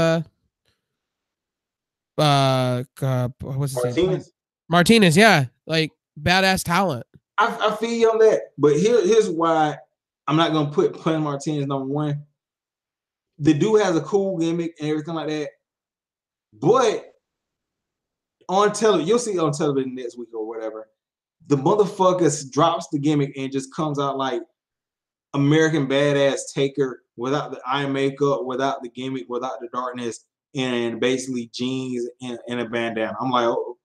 his name? Martinez, yeah, like badass talent. I feel you on that, but here's why I'm not gonna put Martinez number 1. The dude has a cool gimmick and everything like that, but on television, you'll see on television next week or whatever, the motherfucker drops the gimmick and just comes out like American Badass Taker without the eye makeup, without the gimmick, without the darkness, and basically jeans and a bandana. I'm like, oh,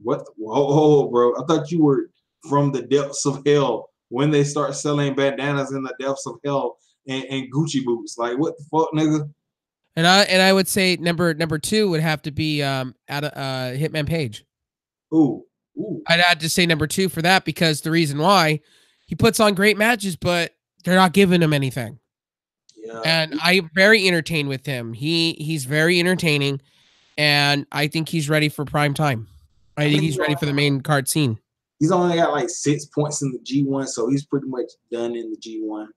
what? Whoa, bro! I thought you were from the depths of hell when they start selling bandanas in the depths of hell and Gucci boots. Like, what the fuck, nigga? And I would say number 2 would have to be Hitman Page. Ooh. I'd have to say number 2 for that because the reason why he puts on great matches, but they're not giving him anything. Yeah. And I'm very entertained with him. He's very entertaining, and I think he's ready for prime time. I think he's ready for the main card scene. He's only got like 6 points in the G1, so he's pretty much done in the G1.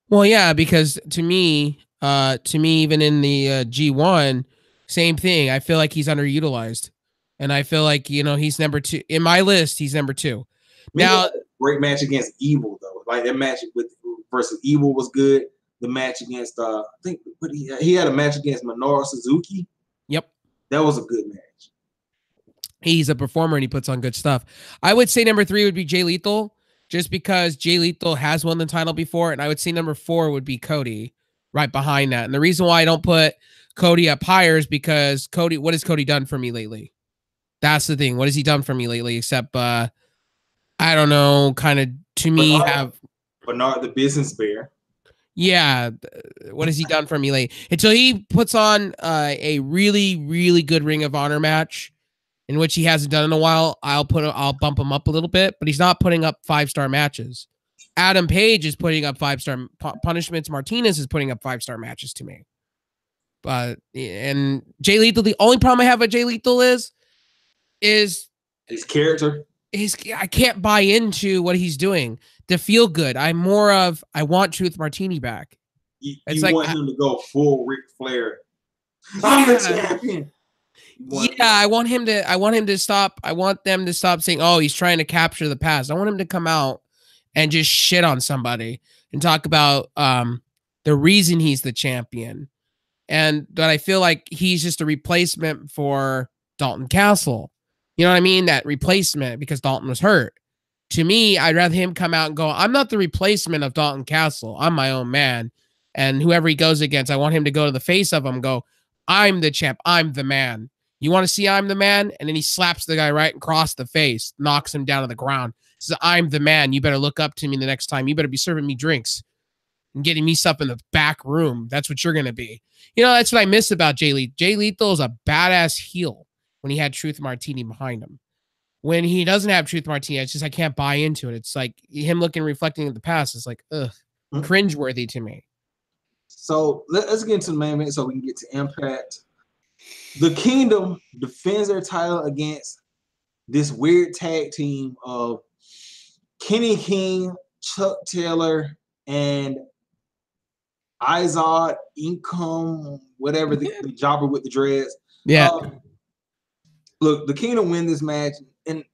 Well, yeah, because to me, even in the G1, same thing. I feel like he's underutilized, and I feel like he's number 2 in my list. He's number 2. Now, great match against Evil though. Like that match versus Evil was good. The match against I think he had a match against Minoru Suzuki. Yep, that was a good match. He's a performer and he puts on good stuff. I would say number 3 would be Jay Lethal, just because Jay Lethal has won the title before, and I would say number 4 would be Cody, right behind that. And the reason why I don't put Cody up higher is because Cody. What has Cody done for me lately? That's the thing. What has he done for me lately? Except I don't know, kind of to me Bernard the Business Bear. Yeah, what has he done for me lately? Until he puts on a really, really good Ring of Honor match, in which he hasn't done in a while, I'll bump him up a little bit, but he's not putting up 5-star matches. Adam Page is putting up 5-star punishments. Martinez is putting up 5-star matches to me. But and Jay Lethal, the only problem I have with Jay Lethal is his character. I can't buy into what he's doing to feel good. I'm more of I want Truth Martini back. You want him to go full Ric Flair. I'm the champion. I want him to stop. I want them to stop saying, "Oh, he's trying to capture the past." I want him to come out and just shit on somebody and talk about the reason he's the champion. But I feel like he's just a replacement for Dalton Castle. You know what I mean? That replacement because Dalton was hurt. To me, I'd rather him come out and go, I'm not the replacement of Dalton Castle. I'm my own man. And whoever he goes against, I want him to go to the face of him and go, I'm the champ. I'm the man. You want to see I'm the man? And then he slaps the guy right across the face, knocks him down to the ground. Says, I'm the man. You better look up to me the next time. You better be serving me drinks and getting me stuff in the back room. That's what you're going to be. You know, that's what I miss about Jay Lethal. Jay Lethal is a badass heel when he had Truth Martini behind him. When he doesn't have Truth Martini, it's just I can't buy into it. It's like him reflecting in the past. It's like, cringeworthy to me. So let's get into the main event so we can get to Impact. The Kingdom defends their title against this weird tag team of Kenny King, Chuck Taylor, and Izod Income, whatever the jobber with the dreads. Yeah. Look, the Kingdom win this match, and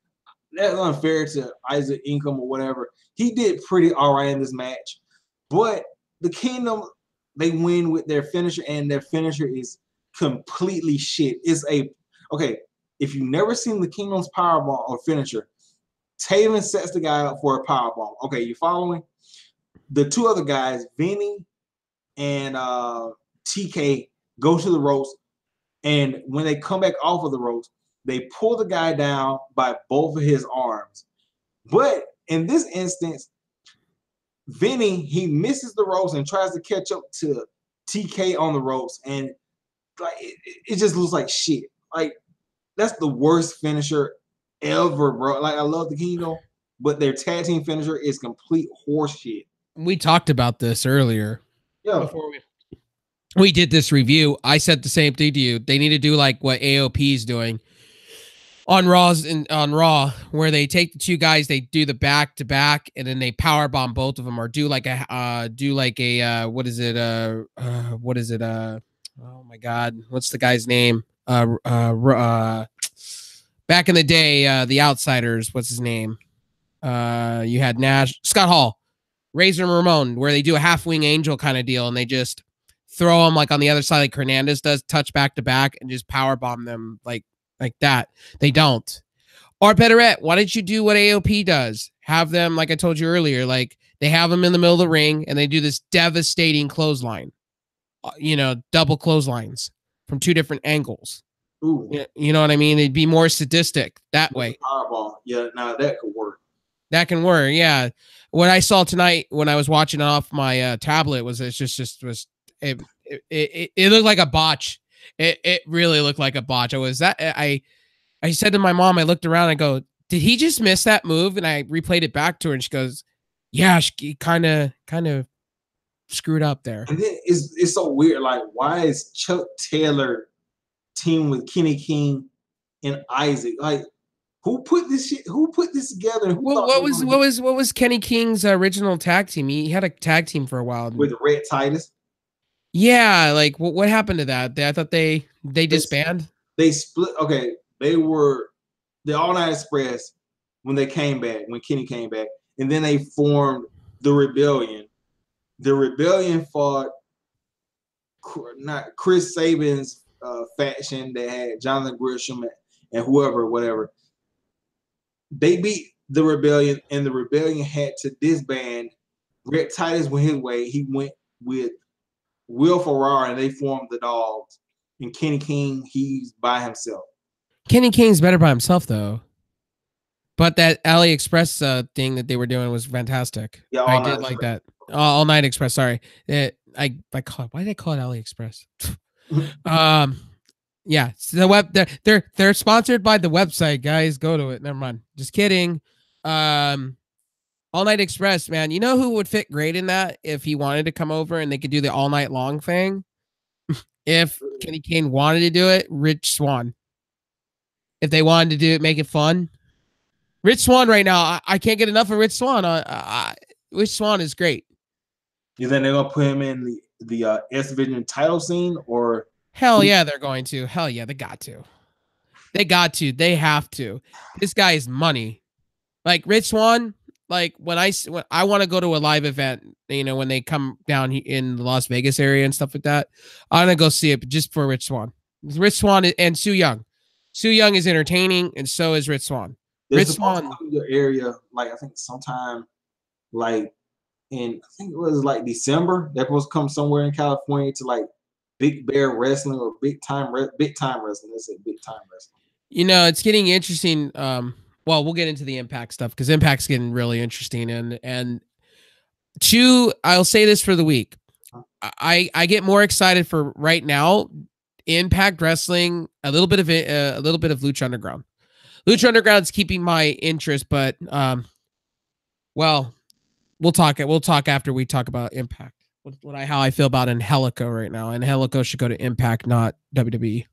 that's unfair to Isaac Income or whatever. He did pretty all right in this match, but the Kingdom, they win with their finisher, and their finisher is completely shit. If you've never seen the Kingdom's powerbomb or finisher, Taven sets the guy up for a powerbomb. Okay, you following? The two other guys, Vinny and TK, go to the ropes, and when they come back off of the ropes, they pull the guy down by both of his arms. But in this instance, Vinny, he misses the ropes and tries to catch up to TK on the ropes, and like it just looks like shit. Like that's the worst finisher ever, bro. Like I love the Kingdom, but their tag team finisher is complete horseshit. We talked about this earlier. Yeah. Before we did this review, I said the same thing to you. They need to do like what AOP is doing on Raw, where they take the two guys, they do the back to back, and then they power bomb both of them, or do like a what is it? Oh my God, what's the guy's name? Back in the day, the Outsiders. What's his name? You had Nash, Scott Hall, Razor and Ramon, where they do a half wing angel kind of deal, and they just throw them like on the other side, like Hernandez does, touch back to back, and just power bomb them like that. They don't. Or better yet, why don't you do what AOP does? Have them, like I told you earlier, like they have them in the middle of the ring and they do this devastating clothesline. Double clotheslines from two different angles. Ooh. You know what I mean? It'd be more sadistic that way. Powerbomb. Yeah, now that could work. That can work, yeah. What I saw tonight when I was watching off my tablet was it looked like a botch. It really looked like a botch. I said to my mom, I looked around and I go, did he just miss that move? And I replayed it back to her and she goes, yeah, she kind of screwed up there. And then it's so weird. Like, why is Chuck Taylor team with Kenny King and Isaac? Like, who put this together? What was Kenny King's original tag team? He had a tag team for a while with Red Titus. Yeah, like what happened to that? I thought they disbanded. They split. Okay, they were the All Night Express when they came back, when Kenny came back, and then they formed the Rebellion. The Rebellion fought not Chris Sabin's faction that had Jonathan Gresham and whatever. They beat the Rebellion, and the Rebellion had to disband. Red Titus went his way. He went with Will Ferrara, and they formed the Dogs. And Kenny King, he's by himself. Kenny King's better by himself, though. But that AliExpress thing that they were doing was fantastic. Yeah, I did like that. All Night Express. Sorry, I call it. Why did I call it AliExpress? Yeah, so the web. They're sponsored by the website, guys. Go to it. Never mind. Just kidding. All Night Express, man. You know who would fit great in that if he wanted to come over and they could do the all night long thing? If Kenny Kane wanted to do it, Rich Swann. If they wanted to do it, make it fun. Rich Swann right now, I can't get enough of Rich Swann. Rich Swann is great. You think they're gonna put him in the S Division title scene, or hell yeah, they're going to. Hell yeah, they got to. They got to. They have to. This guy is money. Like Rich Swann. Like when I want to go to a live event, you know, when they come down in the Las Vegas area and stuff like that, I'm gonna go see it just for Rich Swann. Rich Swann and Su Yung. Su Yung is entertaining, and so is Rich Swann. Rich Swann come to your area, like I think sometime, like in I think it was like December. They're supposed to come somewhere in California to like Big Bear Wrestling or Big Time Wrestling. Let's say Big Time Wrestling. You know, it's getting interesting. Well, we'll get into the Impact stuff because Impact's getting really interesting. And I'll say this for the week. I get more excited for right now. Impact Wrestling, a little bit of Lucha Underground. Lucha Underground's keeping my interest, but well, we'll talk after we talk about Impact. How I feel about Angelico right now. Angelico should go to Impact, not WWE.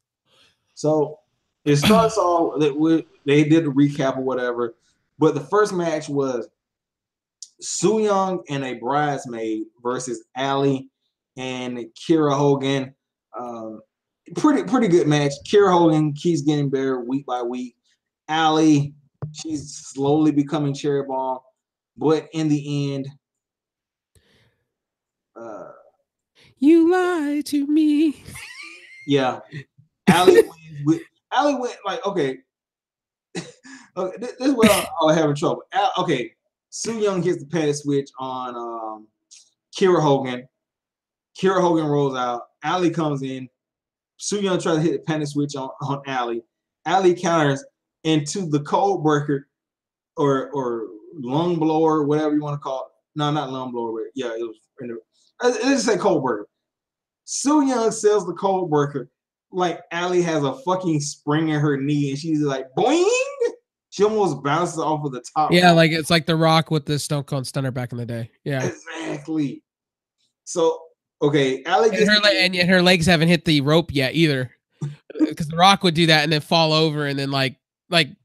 So it starts off that they did a recap or whatever, but the first match was Su Yung and a bridesmaid versus Allie and Kiera Hogan. Pretty good match. Kiera Hogan keeps getting better week by week. Allie, she's slowly becoming cherry bomb, but in the end, you lied to me. Yeah, Allie went like okay. Okay, this is where I was having trouble. Okay, Su Yung hits the panic switch on Kiera Hogan. Kiera Hogan rolls out. Allie comes in. Su Yung tries to hit the panic switch on Allie. Allie counters into the code breaker or lung blower, whatever you want to call it. No, not lung blower. But yeah, it was. Let's just say code breaker. Su Yung sells the code breaker like Allie has a fucking spring in her knee, and she's like boing. She almost bounces off of the top. Yeah, like it's like The Rock with the Stone Cold Stunner back in the day. Yeah, exactly. So okay, Allie gets and yet her legs haven't hit the rope yet either, because The Rock would do that and then fall over, and then like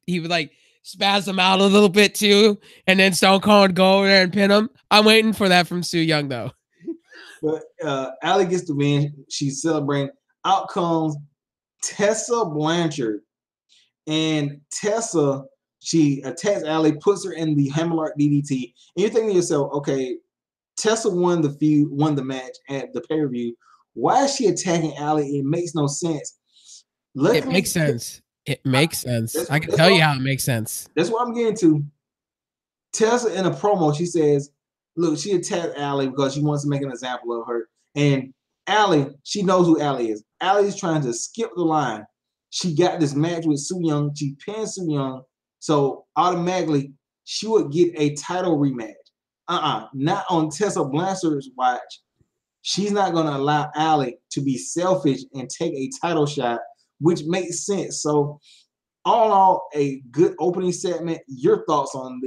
he would like spasm out a little bit too, and then Stone Cold would go over there and pin him. I'm waiting for that from Su Yung though. But Allie gets the win. She's celebrating. Out comes Tessa Blanchard, and Tessa, she attacks Allie, puts her in the Hammerlock DDT, and you're thinking to yourself, okay, Tessa won the match at the pay-per-view. Why is she attacking Allie? It makes no sense. It makes sense. It makes sense. I can tell you how it makes sense. That's what I'm getting to. Tessa in a promo, she says, look, she attacked Allie because she wants to make an example of her. And Allie, she knows who Allie is. Allie is trying to skip the line. She got this match with Su Yung. She pinned Su Yung. So automatically, she would get a title rematch. Not on Tessa Blanchard's watch. She's not going to allow Allie to be selfish and take a title shot, which makes sense. So all in all, a good opening segment. Your thoughts on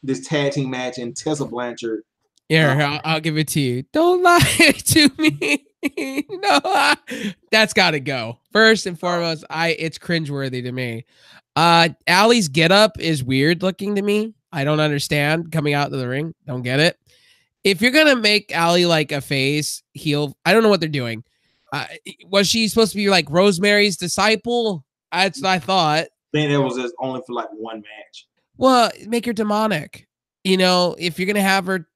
this tag team match and Tessa Blanchard? Yeah, I'll give it to you. Don't lie to me. No, that's got to go. First and foremost, it's cringeworthy to me. Allie's getup is weird looking to me. I don't understand coming out of the ring. Don't get it. If you're gonna make Allie like a face heel, I don't know what they're doing. Was she supposed to be like Rosemary's disciple? That's what I thought. I think that was just only for like one match. Well, make her demonic. You know, if you're gonna have her,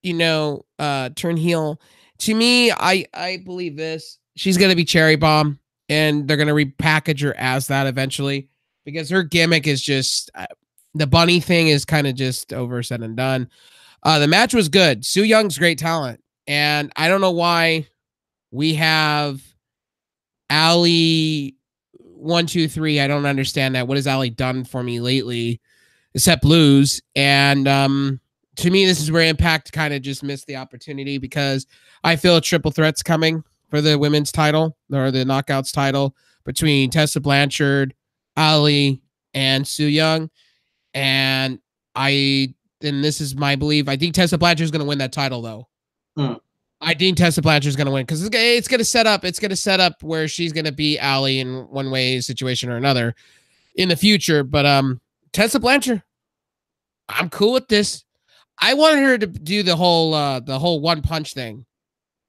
turn heel. To me, I believe this. She's gonna be Cherry Bomb, and they're gonna repackage her as that eventually, because her gimmick is just the bunny thing is kind of just over, said and done. The match was good. Su Young's great talent, and I don't know why we have Allie 1, 2, 3. I don't understand that. What has Allie done for me lately, except lose? And to me, this is where Impact kind of just missed the opportunity, because I feel a triple threat's coming for the women's title or the Knockouts title between Tessa Blanchard, Ali, and Su Yung. And this is my belief, I think Tessa Blanchard is going to win that title, though. I think Tessa Blanchard is going to win, because it's going to set up where she's going to beat Ali in one way situation or another in the future. But Tessa Blanchard, I'm cool with this. I wanted her to do the whole one punch thing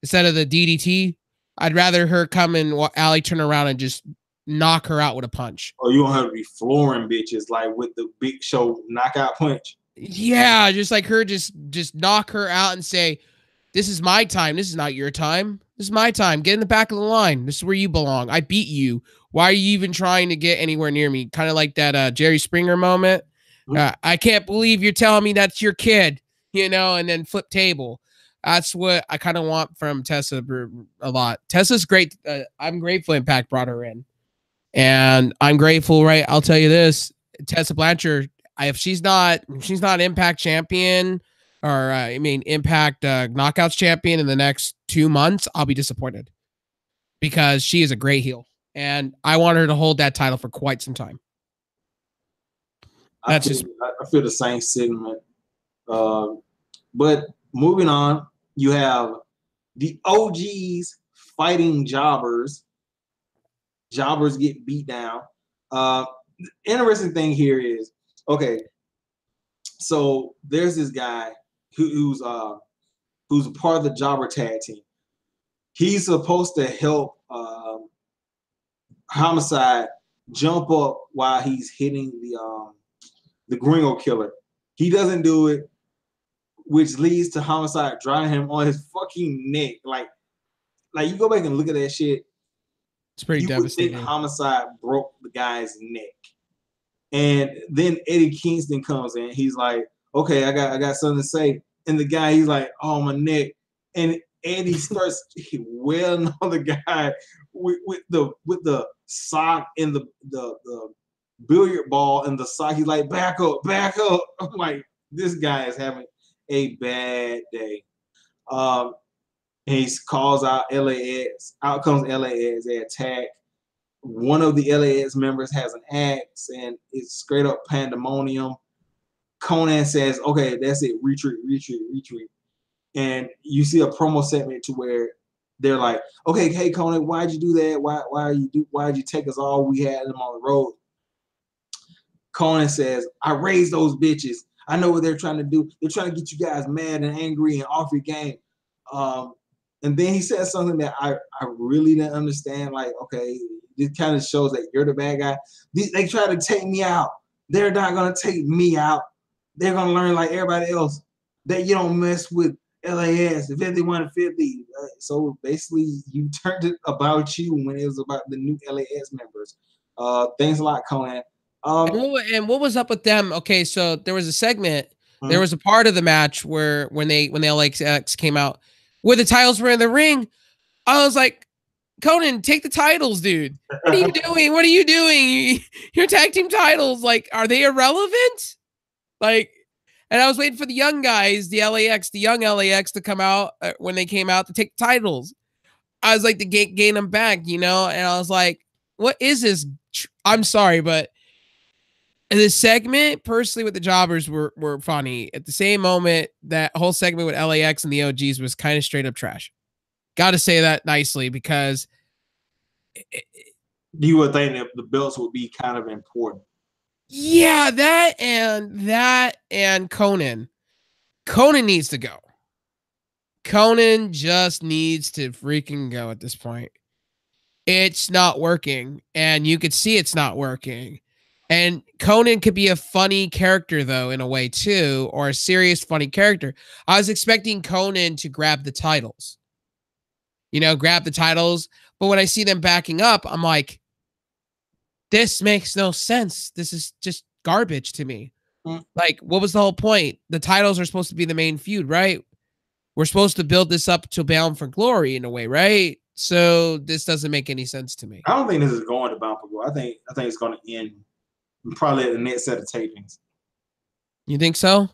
instead of the DDT. I'd rather her come and Ali turn around and just knock her out with a punch. Or you want her to be flooring bitches like with the Big Show knockout punch. Yeah, just like her, just knock her out and say, "This is my time. This is not your time. This is my time. Get in the back of the line. This is where you belong. I beat you. Why are you even trying to get anywhere near me?" Kind of like that Jerry Springer moment. I can't believe you're telling me that's your kid, and then flip table. That's what I kind of want from Tessa a lot. Tessa's great. I'm grateful Impact brought her in. And I'm grateful, right? I'll tell you this, Tessa Blanchard, if she's not Impact champion or Impact Knockouts champion in the next 2 months, I'll be disappointed, because she is a great heel. And I want her to hold that title for quite some time. I feel the same sentiment. But moving on, you have the OGs fighting jobbers. Jobbers get beat down. Interesting thing here is, okay, so there's this guy who's a part of the jobber tag team. He's supposed to help Homicide jump up while he's hitting the Gringo Killer. He doesn't do it, which leads to Homicide drawing him on his fucking neck. Like you go back and look at that shit. It's pretty devastating. Would think Homicide broke the guy's neck. And then Eddie Kingston comes in. He's like, "Okay, I got something to say." And the guy, he's like, "Oh, my neck." And Eddie starts wailing on the guy with the sock and the billiard ball and the sock. He's like, back up. I'm like, this guy is having a bad day. And he calls out LAX. Out comes LAX. They attack. One of the LAX members has an axe, and it's straight up pandemonium. Conan says, "Okay, that's it. Retreat." And you see a promo segment to where they're like, "Okay, hey Conan, why'd you do that? Why'd you take us all? We had them on the road." Conan says, "I raised those bitches. I know what they're trying to do. They're trying to get you guys mad and angry and off your game." And then he says something that I really didn't understand. Like, okay, this kind of shows that you're the bad guy. They try to take me out. They're not gonna take me out. They're gonna learn like everybody else that you don't mess with LAS, 51-50. So basically, you turned it about you when it was about the new LAS members. Thanks a lot, Conan. And what was up with them? Okay, so there was a segment. There was a part of the match where when the LAX came out, where the titles were in the ring. I was like, Conan, take the titles, dude. What are you doing? What are you doing? Your tag team titles, like, are they irrelevant? Like, and I was waiting for the young guys, the young LAX to come out when they came out to take the titles. I was like to gain them back, and I was like, what is this? I'm sorry, but the segment personally with the jobbers were funny. At the same moment, that whole segment with LAX and the OGs was kind of straight up trash. Got to say that nicely, because you would think that the belts would be kind of important. Yeah, that and Conan. Conan needs to go. Conan just needs to freaking go at this point. It's not working, and you could see it's not working. And Conan could be a funny character, though, in a way, too, or a serious, funny character. I was expecting Conan to grab the titles. Grab the titles. But when I see them backing up, I'm like, this makes no sense. This is just garbage to me. Like, what was the whole point? The titles are supposed to be the main feud, right? We're supposed to build this up to Bound for Glory in a way, right? So this doesn't make any sense to me. I don't think this is going to Bound for Glory. I think it's going to end probably at the next set of tapings. You think so?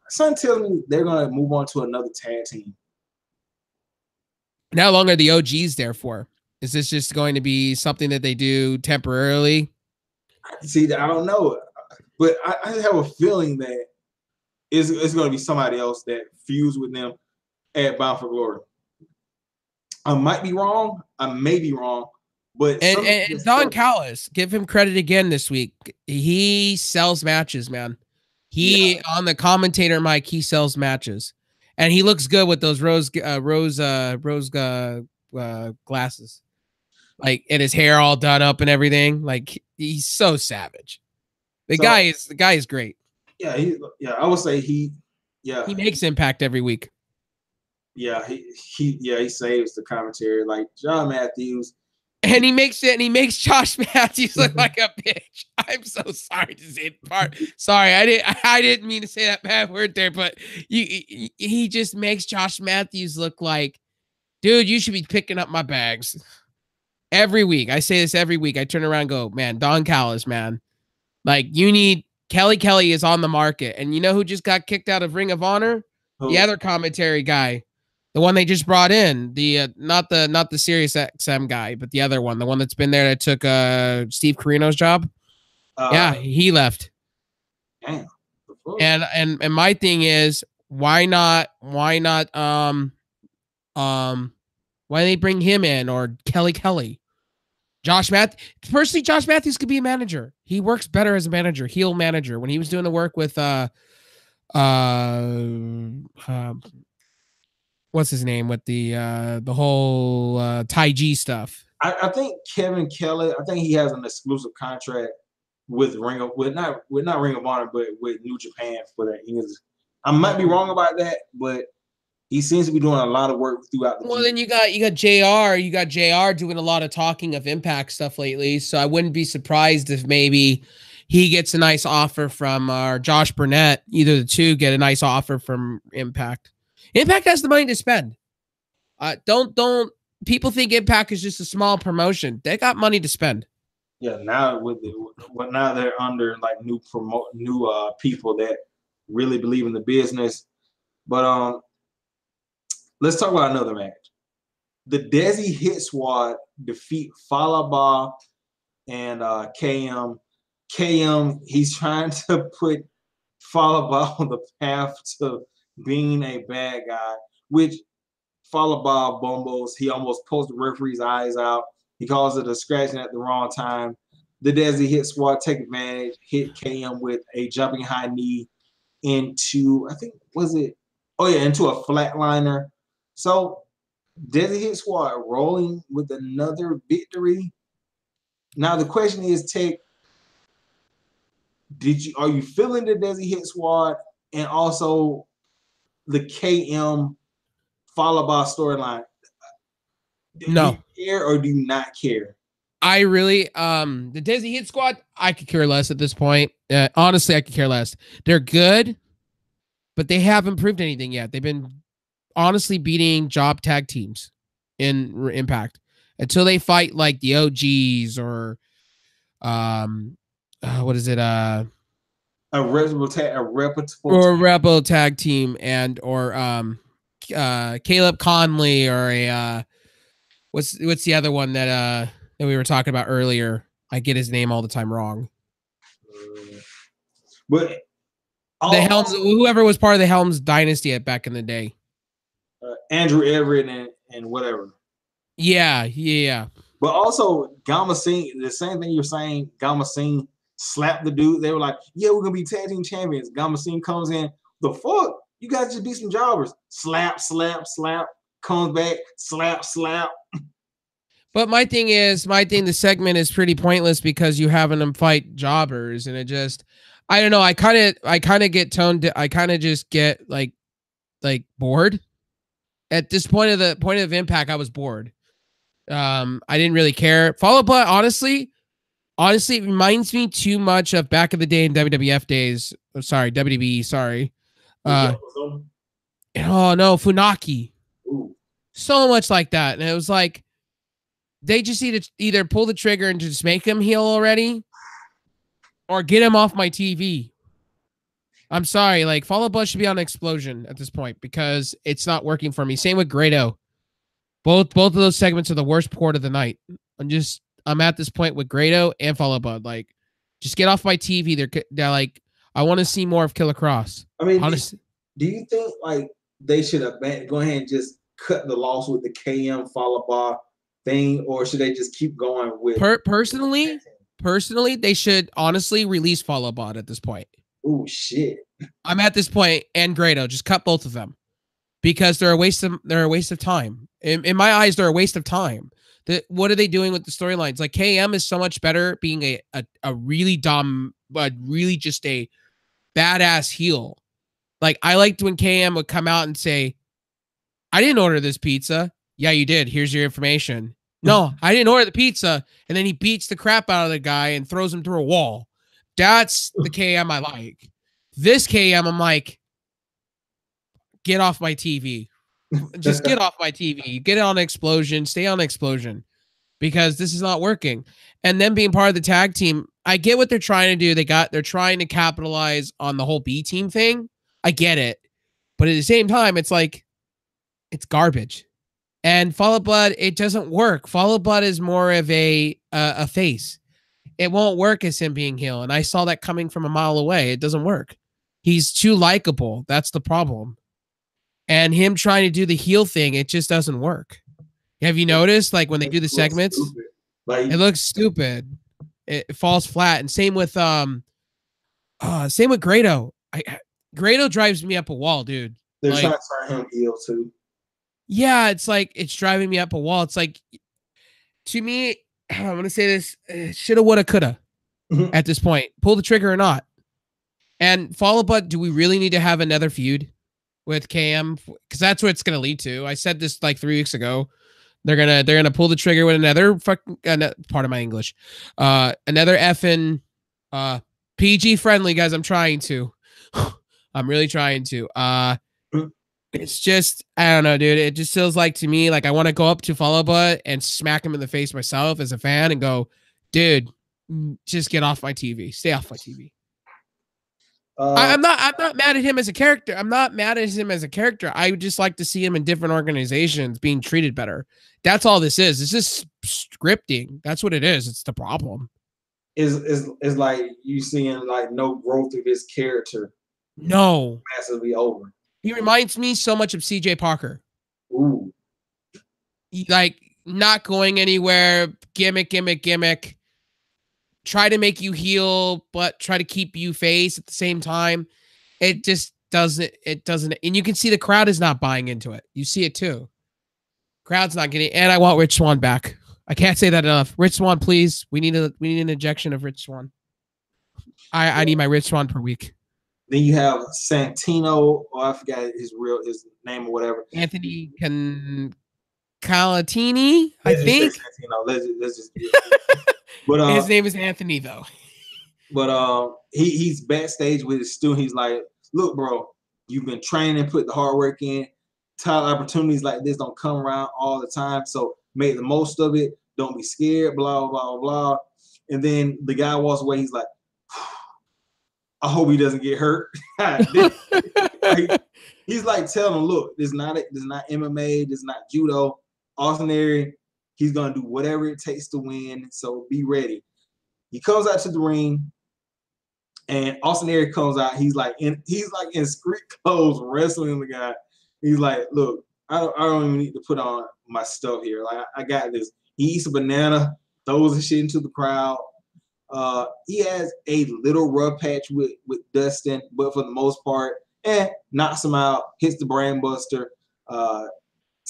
Something tells me they're gonna move on to another tag team. How long are the OGs there for? Is this just going to be something that they do temporarily? See, I don't know, but I have a feeling that it's going to be somebody else that fused with them at Bound for Glory. I might be wrong. I may be wrong, but and Don Callis, give him credit again this week. He sells matches, man. He on the commentator mic, he sells matches, and he looks good with those rose glasses, like, and his hair all done up and everything. Like, he's so savage. The guy is great. Yeah, I would say he makes impact every week. Yeah, he saves the commentary like John Matthews. And he makes Josh Matthews look like a bitch. I'm so sorry to say the part. Sorry, I didn't mean to say that bad word there, but he just makes Josh Matthews look like, dude, you should be picking up my bags. Every week. I say this every week. I turn around and go, man, Don Callis, man. Like, you need Kelly is on the market. And you know who just got kicked out of Ring of Honor? The other commentary guy. The one they just brought in, the not the Sirius XM guy, but the other one, the one that's been there that took Steve Carino's job. Yeah, he left. Damn. And my thing is, why not why they bring him in, or Kelly? Josh Matthews could be a manager. He works better as a manager, heel manager. When he was doing the work with what's his name, with the whole Taiji stuff. I think Kevin Kelly, I think he has an exclusive contract with not Ring of Honor, but with New Japan for that. I might be wrong about that, but he seems to be doing a lot of work throughout the. Well, then you got JR doing a lot of talking of Impact stuff lately. So I wouldn't be surprised if maybe he gets a nice offer from Josh Burnett. Either the two get a nice offer from Impact. Impact has the money to spend. Don't people think Impact is just a small promotion? They got money to spend. Yeah, now now they're under like new people that really believe in the business. But let's talk about another match. The Desi Hit Squad defeat Falaba and KM. KM, he's trying to put Falaba on the path to being a bad guy, which Falaba bumbles. He almost pulls the referee's eyes out. He calls it a scratching at the wrong time. The Desi Hit Squad take advantage, hit KM with a jumping high knee into, I think, into a flatliner. So Desi Hit Squad rolling with another victory. Now the question is, Tech, are you feeling the Desi Hit Squad and also the KM Falaba storyline? No. Do you care or do you not care? I really, the Desi Hit Squad, I could care less at this point. Honestly, I could care less. They're good, but they haven't proved anything yet. They've been honestly beating job tag teams in Impact until they fight like the OGs or, what is it? A reputable tag team, and or Caleb Conley, or a what's the other one that we were talking about earlier? I get his name all the time wrong. But the Helms, whoever was part of the Helms dynasty back in the day, Andrew Everett and whatever. Yeah. But also Gamma Singh, the same thing you're saying. Gamma Singh slapped the dude. They were like, "Yeah, we're gonna be tag team champions." Gamma Singh comes in. The fuck? You guys just beat some jobbers. Slap. Comes back. Slap. But my thing, the segment is pretty pointless because you having them fight jobbers, and it just, I don't know. I kind of get toned. I kind of just get like bored. At this point of Impact, I was bored. I didn't really care. Followed by honestly, it reminds me too much of back in the day in WWF days. Sorry, WWE. Sorry. Oh no, Funaki. Ooh. So much like that, and it was like, they just either pull the trigger and just make him heel already, or get him off my TV. I'm sorry. Like, Fall Out Boy should be on Explosion at this point because it's not working for me. Same with Grado. Both of those segments are the worst port of the night. I'm at this point with Grado and Fall Out Boy. Like, just get off my TV. They're like, I want to see more of Killer Cross. I mean, honestly, do you think like they should have go ahead and just cut the loss with the KM Fall Out Boy thing, or should they just keep going with personally, they should honestly release Fall Out Boy at this point. Oh shit! I'm at this point, and Grado, just cut both of them because they're a waste of time. In my eyes, they're a waste of time. What are they doing with the storylines? Like, KM is so much better being a really dumb, but really just a badass heel. Like, I liked when KM would come out and say, I didn't order this pizza. Yeah, you did. Here's your information. No, I didn't order the pizza. And then he beats the crap out of the guy and throws him through a wall. That's the KM I like. This KM, I'm like, get off my TV. Just get off my TV. Get it on Explosion. Stay on Explosion. Because this is not working. And then being part of the tag team, I get what they're trying to do. They're trying to capitalize on the whole B team thing. I get it. But at the same time, it's like, it's garbage. And Fall Out Blood, it doesn't work. Fall Out Blood is more of a face. It won't work as him being heel. And I saw that coming from a mile away. It doesn't work. He's too likable. That's the problem. And him trying to do the heel thing, it just doesn't work. Have you noticed, like, when they do the segments, it looks stupid. It falls flat. And same with Grado. Grado drives me up a wall, dude. They're trying to turn him heel too. Yeah, it's like, it's driving me up a wall. It's like, to me, I'm going to say this, shoulda, woulda, coulda at this point. Pull the trigger or not. And Fall Out Boy, do we really need to have another feud with KM? Because that's what it's going to lead to. I said this like 3 weeks ago. They're gonna pull the trigger with another part of my English. Another effing PG friendly, guys. I'm trying to. I'm really trying to. It's just, I don't know, dude. It just feels like, to me, like I want to go up to Fall Out Boy and smack him in the face myself as a fan and go, dude, just get off my TV. Stay off my TV. I'm not mad at him as a character. I would just like to see him in different organizations being treated better. That's all this is. It's just scripting. That's what it is. It's the problem. Is like you seeing like no growth of his character. No. Massively over. He reminds me so much of CJ Parker. Ooh. Like, not going anywhere. Gimmick. Try to make you heel, but try to keep you face at the same time. It just doesn't. And you can see the crowd is not buying into it. You see it too. Crowd's not getting. And I want Rich Swann back. I can't say that enough. Rich Swann, please. We need an injection of Rich Swann. I need my Rich Swann per week. Then you have Santino, or I forgot his name or whatever. Anthony Calatini, I think. Santino. Let's just but his name is Anthony though. But he's backstage with his student. He's like, look, bro, you've been training, put the hard work in. Talent opportunities like this don't come around all the time. So make the most of it. Don't be scared, blah, blah, blah. And then the guy walks away. He's like, I hope he doesn't get hurt. He's like telling him, look, this is not MMA, this is not judo. Austin Aries, he's gonna do whatever it takes to win. So be ready. He comes out to the ring, and Austin Aries comes out. He's like in street clothes wrestling the guy. He's like, look, I don't even need to put on my stuff here. Like, I got this. He eats a banana, throws the shit into the crowd. He has a little rough patch with Dustin, but for the most part, knocks him out, hits the brain buster.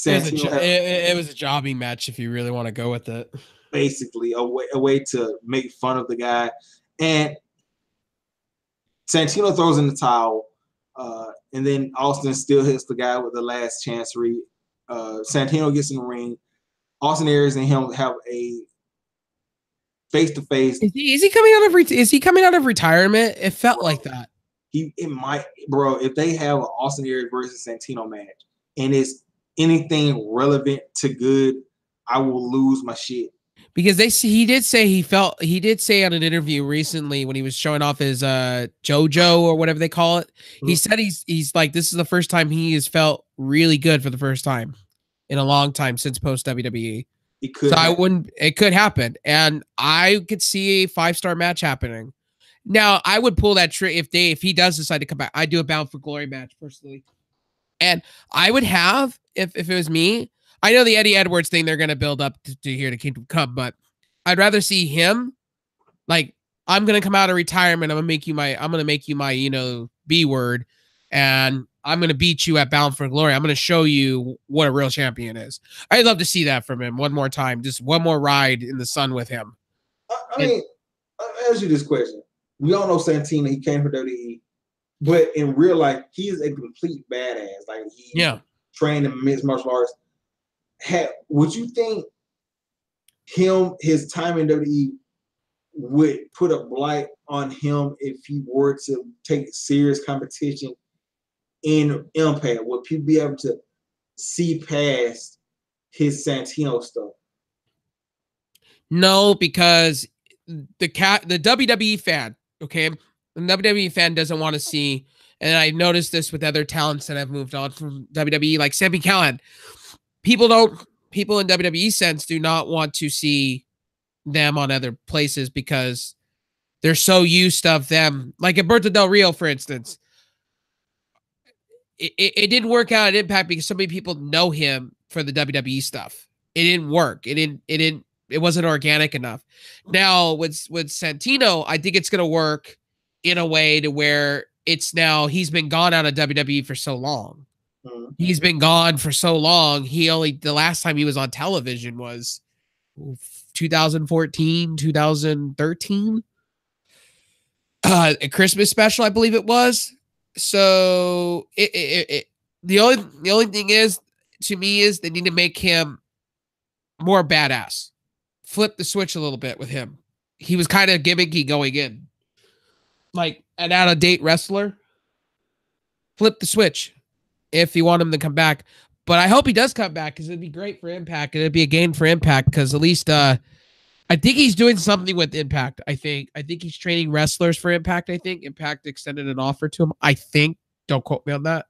It was a jobbing match if you really want to go with it. Basically, a way to make fun of the guy. And Santino throws in the towel, and then Austin still hits the guy with the last chancery. Santino gets in the ring. Austin Aries and him have a face-to-face. Is he coming out of retirement? It felt like that. It might, bro. If they have an Austin Aries versus Santino match and it's anything relevant to good, I will lose my shit. Because he did say on an interview recently when he was showing off his JoJo or whatever they call it, he said he's like, this is the first time he has felt really good for the first time in a long time since post WWE. It could happen. And I could see a 5-star match happening. Now I would pull that trick if he does decide to come back. I do a Bound for Glory match personally. And I would have, if it was me, I know the Eddie Edwards thing they're going to build up to here to Kingdom Come, but I'd rather see him like, I'm going to come out of retirement. I'm going to make you my, B word. And I'm going to beat you at Bound for Glory. I'm going to show you what a real champion is. I'd love to see that from him one more time. Just one more ride in the sun with him. I mean, I'll ask you this question. We all know Santino, he came from WWE, but in real life, he is a complete badass. Like, he trained in mixed martial arts. Would you think his time in WWE would put a blight on him if he were to take serious competition in Impact? Would people be able to see past his Santino stuff? No, because the WWE fan, okay, the WWE fan doesn't want to see, and I noticed this with other talents that have moved on from WWE, like Sami Callihan. People in WWE sense do not want to see them on other places because they're so used of them. Like Alberto Del Rio, for instance, it didn't work out at Impact because so many people know him for the WWE stuff. It didn't work. It wasn't organic enough. Now with Santino, I think it's going to work in a way to where he's been gone out of WWE for so long. He's been gone for so long. The last time he was on television was 2014, 2013. A Christmas special, I believe it was. So the only thing is, to me, is they need to make him more badass. Flip the switch a little bit with him. He was kind of gimmicky going in. Like an out-of-date wrestler. Flip the switch if you want him to come back. But I hope he does come back because it'd be great for Impact. It'd be a gain for Impact because at least I think he's doing something with Impact. I think he's training wrestlers for Impact. I think Impact extended an offer to him. I think. Don't quote me on that.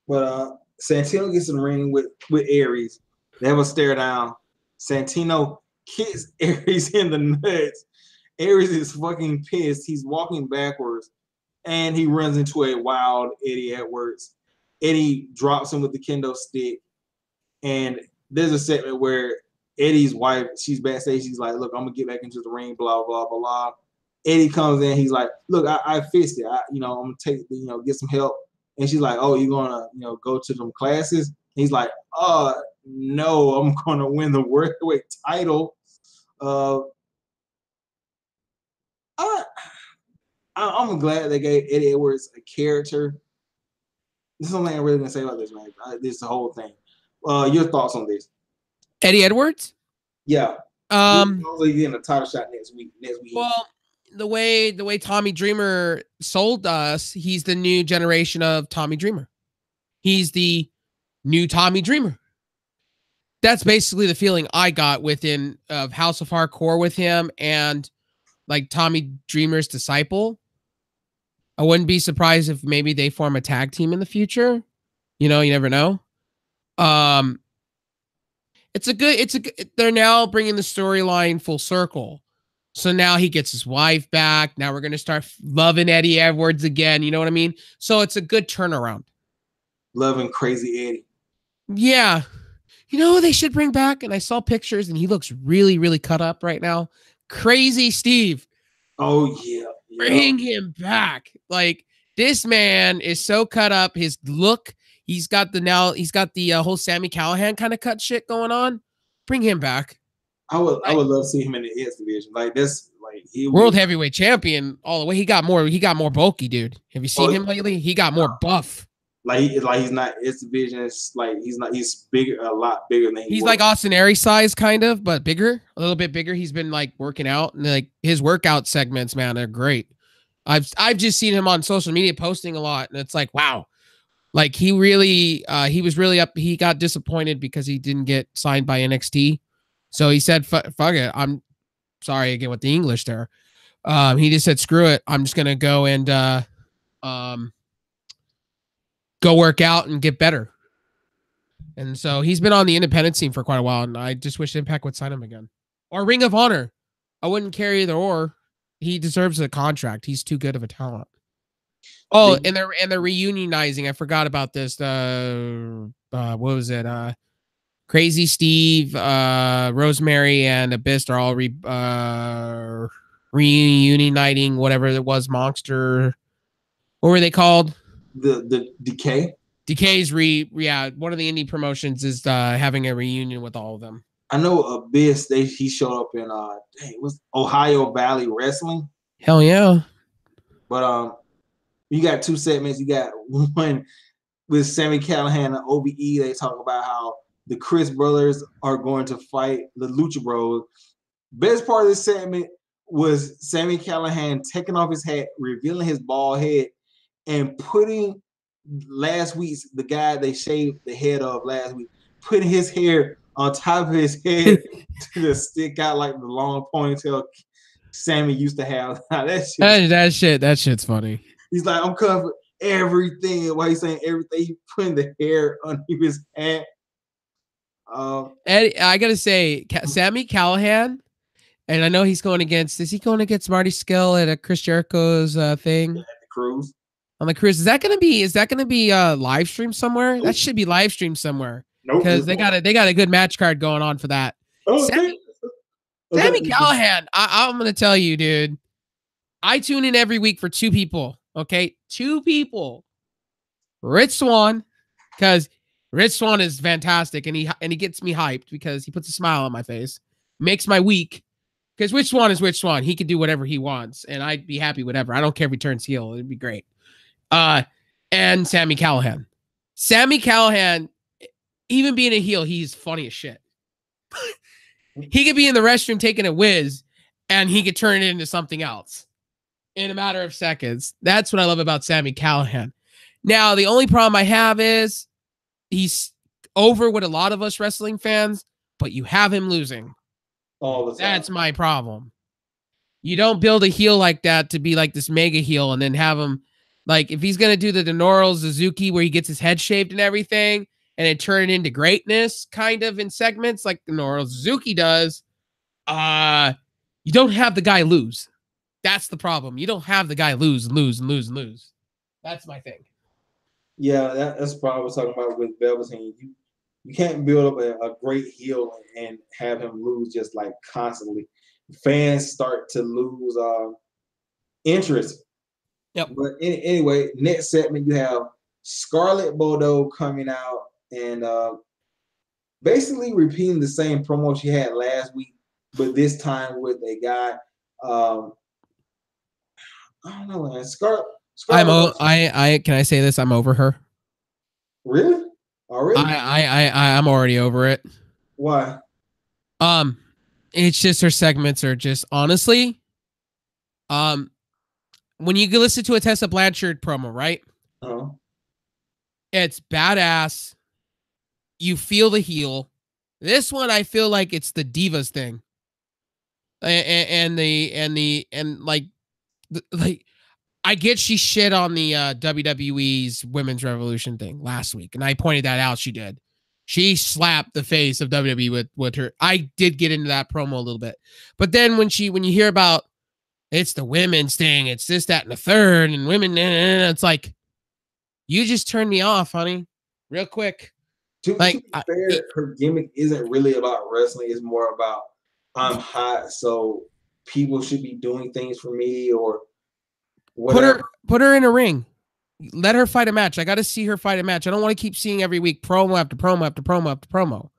But Santino gets in the ring with Aries. They have a stare down. Santino kicks Aries in the nuts. Aries is fucking pissed. He's walking backwards, and he runs into a wild Eddie Edwards. Eddie drops him with the kendo stick, and there's a segment where Eddie's wife, she's backstage. She's like, "Look, I'm gonna get back into the ring." Blah blah blah blah. Eddie comes in. He's like, "Look, I fixed it. I'm gonna take get some help." And she's like, "Oh, you're gonna go to them classes?" He's like, no, I'm gonna win the worldwide title." I'm glad they gave Eddie Edwards a character. There's something I'm really gonna say about this, man. This is the whole thing. Your thoughts on this? Eddie Edwards? Yeah. He's getting a title shot next week. Well, the way Tommy Dreamer sold us, he's the new generation of Tommy Dreamer. He's the new Tommy Dreamer. That's basically the feeling I got within of House of Hardcore with him and like Tommy Dreamer's disciple. I wouldn't be surprised if maybe they form a tag team in the future. You never know. They're now bringing the storyline full circle. So now he gets his wife back. Now we're going to start loving Eddie Edwards again. You know what I mean? So it's a good turnaround. Loving Crazy Eddie. Yeah. They should bring back, and I saw pictures, and he looks really, really cut up right now. Crazy Steve. Oh, yeah. Bring him back. Like, this man is so cut up. His look, he's got the whole Sami Callihan kind of cut shit going on. Bring him back. I would love to see him in the X division. Like, this, like, world heavyweight champion all the way. He got more bulky, dude. Have you seen him lately? He got more buff. He's not X division. It's like he's bigger, a lot bigger than he's like Austin Aries size, kind of, but bigger, a little bit bigger. He's been like working out, and like his workout segments, man, they're great. I've just seen him on social media posting a lot, and it's like, wow, like he was really up. He got disappointed because he didn't get signed by NXT. So he said, fuck it. I'm sorry again with the English there. He just said, screw it. I'm just going to go and go work out and get better. And so he's been on the independent scene for quite a while, and I just wish Impact would sign him again. Or Ring of Honor. I wouldn't care either or. He deserves a contract. He's too good of a talent. Oh, and they're reunionizing. I forgot about this. What was it? Crazy Steve, Rosemary, and Abyss are all reuniting whatever it was. Monster. What were they called? The Decay. Decay's one of the indie promotions is having a reunion with all of them. I know Abyss. He showed up in it was Ohio Valley Wrestling. Hell yeah! But you got two segments. You got one with Sami Callihan and OvE. They talk about how the Chris brothers are going to fight the Lucha Bros. Best part of this segment was Sami Callihan taking off his hat, revealing his bald head, and putting last week's the guy they shaved the head of last week, putting his hair on top of his head to stick out like the long ponytail Sammy used to have. that shit's funny. He's like, I'm covering everything. Why he's saying everything? He putting the hair under his hat. Eddie, I gotta say, Sami Callihan, and I know he's going against. Is he going against Marty Scurll at a Chris Jericho's thing? At the cruise. On the cruise, is that gonna be live streamed somewhere? Nope. That should be live streamed somewhere. Nope. Because they got a good match card going on for that. Sami Callihan, I'm gonna tell you, dude. I tune in every week for two people. Okay, two people. Rich Swann, because Rich Swann is fantastic, and he gets me hyped because he puts a smile on my face, makes my week. Because Rich Swann is Rich Swann. He can do whatever he wants, and I'd be happy whatever. I don't care if he turns heel. It'd be great. And Sami Callihan. Sami Callihan, even being a heel, he's funny as shit. He could be in the restroom taking a whiz, and he could turn it into something else in a matter of seconds. That's what I love about Sami Callihan. Now, the only problem I have is he's over with a lot of us wrestling fans, but you have him losing. All the time. That's my problem. You don't build a heel like that to be like this mega heel and then have him, like, if he's going to do the Minoru Suzuki where he gets his head shaved and everything and it turn it into greatness kind of in segments like Minoru Suzuki does, you don't have the guy lose. That's the problem. You don't have the guy lose. That's my thing. Yeah, that's what I was talking about with Velveteen. You can't build up a great heel and have him lose just like constantly. Fans start to lose interest. Yep. But anyway, next segment you have Scarlett Bordeaux coming out and basically repeating the same promo she had last week, but this time with a guy. I don't know, man. Scarlett. Can I say this? I'm over her. Really? Already? I'm already over it. Why? It's just her segments are just honestly, when you listen to a Tessa Blanchard promo, right? Uh-huh. It's badass. You feel the heel. This one, I feel like it's the divas thing, and I get she shit on the WWE's Women's Revolution thing last week, and I pointed that out. She did. She slapped the face of WWE with her. I did get into that promo a little bit, but then when you hear about it's the women's thing, it's this, that, and the third, and women, it's like you just turned me off, honey, real quick. To be fair, her gimmick isn't really about wrestling. It's more about I'm hot, so people should be doing things for me or whatever. Put her in a ring. Let her fight a match. I got to see her fight a match. I don't want to keep seeing every week promo after promo after promo after promo.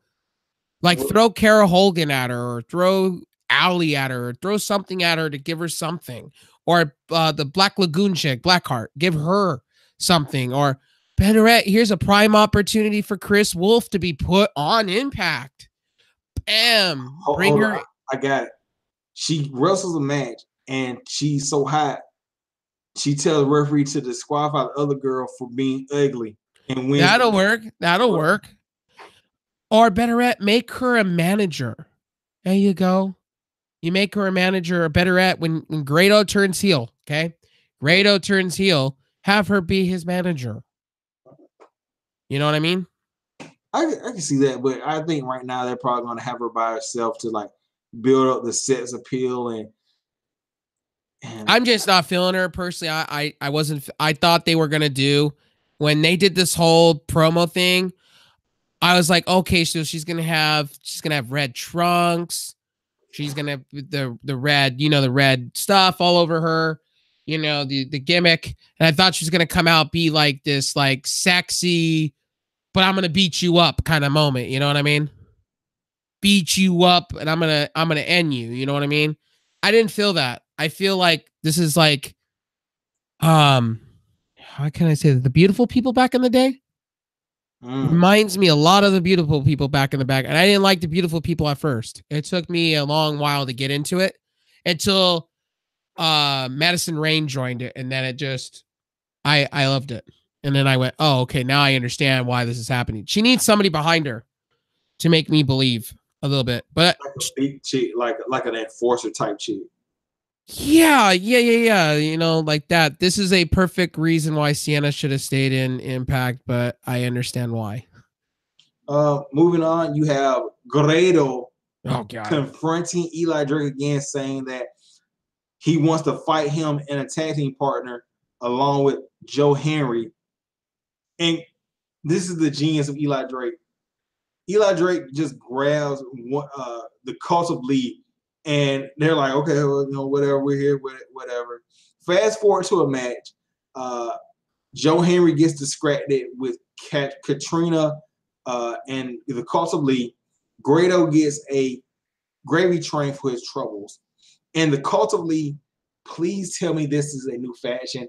Like throw Kara Hogan at her, or throw Allie at her, or throw something at her to give her something. Or the Black Lagoon chick, Blackheart, give her something. Or Bennett, here's a prime opportunity for Chris Wolf to be put on Impact. Bam. Bring her. I got it. She wrestles a match and she's so hot. She tells the referee to disqualify the other girl for being ugly. And win. That'll work. Or better yet, make her a manager. There you go. You make her a manager, or better at when Grado turns heel, okay? Grado turns heel, have her be his manager. You know what I mean? I can see that, but I think right now they're probably going to have her by herself to like build up the sex appeal and I'm just not feeling her personally. I wasn't. I thought they were gonna do when they did this whole promo thing. I was like, okay, so she's gonna have red trunks. She's gonna have the red, the red stuff all over her. The gimmick. And I thought she was gonna come out be like this, like sexy, but I'm gonna beat you up kind of moment. You know what I mean? Beat you up, and I'm gonna end you. You know what I mean? I didn't feel that. I feel like this is like how can I say that? The beautiful people back in the day reminds me a lot of the beautiful people back in the back. And I didn't like the beautiful people at first. It took me a long while to get into it until Madison Rain joined it. And then it just, I loved it. And then I went, oh, okay, now I understand why this is happening. She needs somebody behind her to make me believe a little bit. But like a big chick, like an enforcer type chick. Yeah. Like that. This is a perfect reason why Sienna should have stayed in Impact, but I understand why. Moving on, you have Grado God. confronting Eli Drake again, saying that he wants to fight him in a tag team partner along with Joe Henry. And this is the genius of Eli Drake. Eli Drake just grabs the cult of Lee, and they're like, okay, well, whatever, we're here, whatever. Fast forward to a match. Joe Henry gets distracted with Katrina and the cult of Lee. Grado gets a gravy train for his troubles. And the cult of Lee, please tell me this is a new fashion.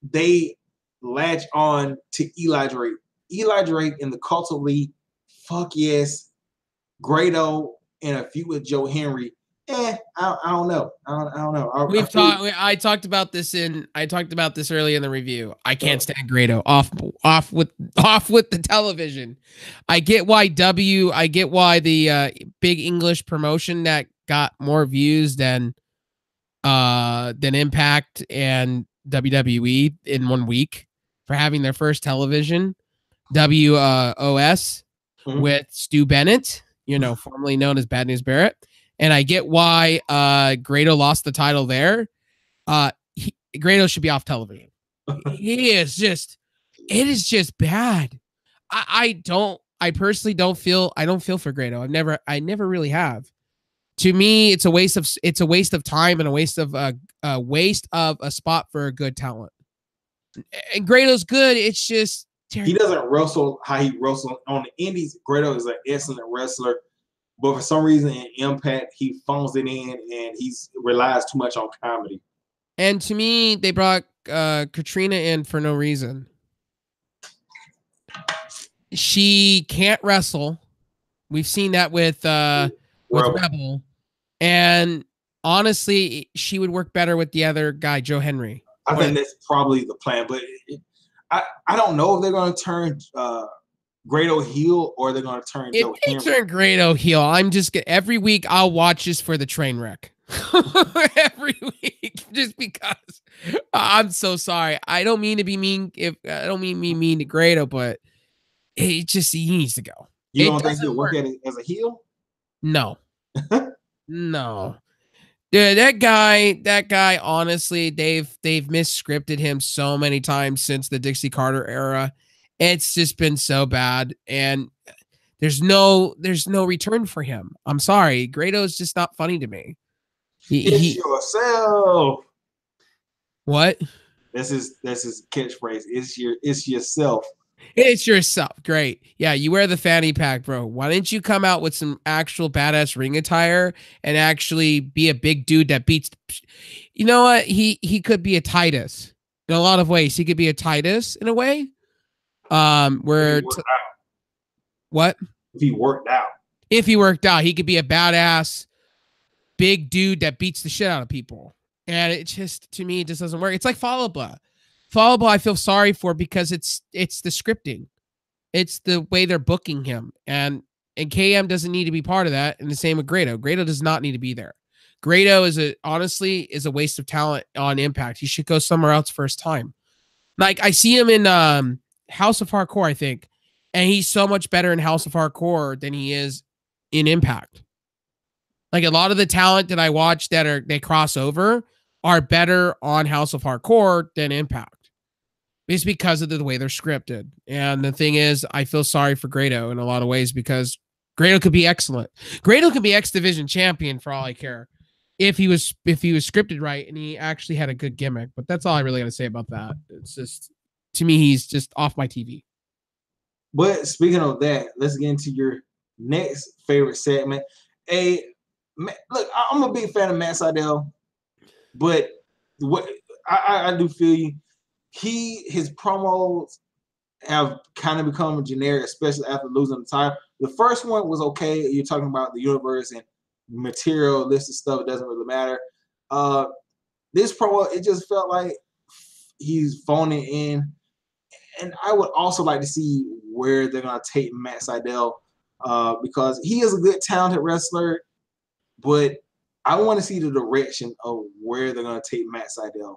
They latch on to Eli Drake. Eli Drake and the cult of Lee, fuck yes. Grado and a feud with Joe Henry. I don't know. I don't know. I talked about this early in the review. I can't stand Grado. Off with the television. I get why the big English promotion that got more views than Impact and WWE in 1 week for having their first television WOS with Stu Bennett, formerly known as Bad News Barrett. And I get why Grado lost the title there. Grado should be off television. It is just bad. I personally don't feel for Grado. I never really have. To me, it's a waste of time and a waste of a spot for a good talent. And Grado's good. It's just he doesn't wrestle how he wrestles on the indies. Grado is an excellent wrestler, but for some reason in Impact, he phones it in and he relies too much on comedy. And to me, they brought Katrina in for no reason. She can't wrestle. We've seen that with Rebel. And honestly, she would work better with the other guy, Joe Henry. I think that's probably the plan, but I don't know if they're going to turn Grado heel or they're going to turn Joe Henry. If they turn Grado heel, every week I'll watch this for the train wreck. Every week, just because. I'm so sorry. I don't mean to be mean. I don't mean mean to Grado, but he needs to go. You don't think he'll work at it as a heel? No. No. Dude, that guy, honestly, they've misscripted him so many times since the Dixie Carter era. It's just been so bad. And there's no return for him. I'm sorry. Grado's just not funny to me. It's yourself. What? That's his catchphrase. It's yourself. It's yourself. Great. Yeah, you wear the fanny pack, bro. Why didn't you come out with some actual badass ring attire and actually be a big dude that beats? You know what? He could be a Titus in a lot of ways. He could be a Titus in a way. What? If he worked out. If he worked out, he could be a badass big dude that beats the shit out of people. And it just, to me, it just doesn't work. It's like Falaba. Falaba, I feel sorry for because it's the scripting. It's the way they're booking him. And And KM doesn't need to be part of that. And the same with Grado. Grado does not need to be there. Grado honestly is a waste of talent on Impact. He should go somewhere else first time. Like I see him in House of Hardcore, I think, and he's so much better in House of Hardcore than he is in Impact. Like a lot of the talent that I watch they cross over are better on House of Hardcore than Impact. It's because of the way they're scripted. And the thing is, I feel sorry for Grado in a lot of ways because Grado could be excellent. Grado could be X Division champion for all I care if he was scripted right and he actually had a good gimmick. But that's all I really got to say about that. It's just, to me, he's just off my TV. But speaking of that, let's get into your next favorite segment. Look, I'm a big fan of Matt Sydal, but what I do feel you. His promos have kind of become generic, especially after losing the title. The first one was okay. You're talking about the universe and materialistic stuff. It doesn't really matter. This promo, it just felt like he's phoning in. And I would also like to see where they're going to take Matt Sydal because he is a good, talented wrestler, but I want to see the direction of where they're going to take Matt Sydal.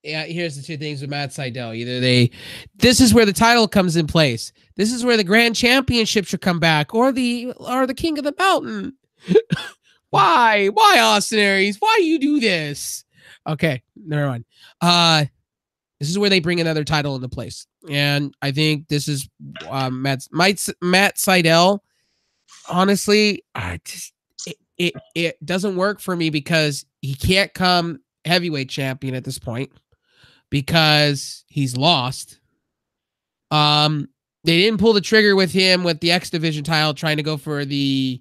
Yeah, here's the two things with Matt Sydal. This is where the title comes in place. This is where the Grand Championship should come back, or the King of the Mountain. Why, Austin Aries? Why you do this? Okay, never mind. This is where they bring another title into place, and I think this is Matt Sydal. Honestly, it doesn't work for me because he can't come heavyweight champion at this point because he's lost. They didn't pull the trigger with him with the X Division title trying to go for the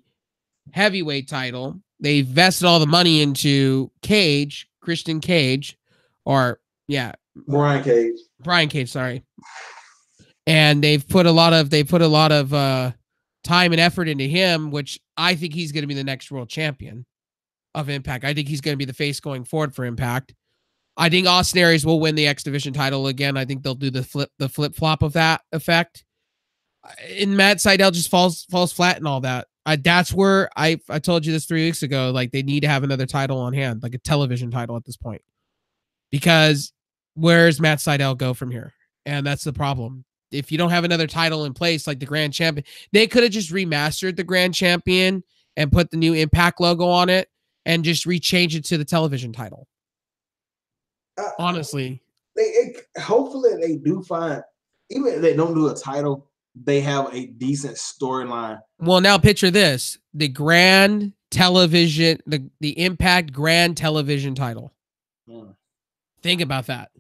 heavyweight title. They vested all the money into Christian Cage, Brian Cage, sorry. And they've put a lot of time and effort into him, which I think he's going to be the next world champion of Impact. I think he's going to be the face going forward for Impact. I think Austin Aries will win the X Division title again. I think they'll do the flip flop of that effect. And Matt Sydal just falls flat and all that. That's where I told you this 3 weeks ago. Like they need to have another title on hand, like a television title at this point, because where's Matt Sydal go from here? And that's the problem. If you don't have another title in place, like the Grand Champion, they could have just remastered the Grand Champion and put the new Impact logo on it and just rechange it to the television title. Honestly, hopefully they do find, even if they don't do a title, they have a decent storyline. Well, now picture this: the Grand Television, the Impact Grand Television title. Think about that.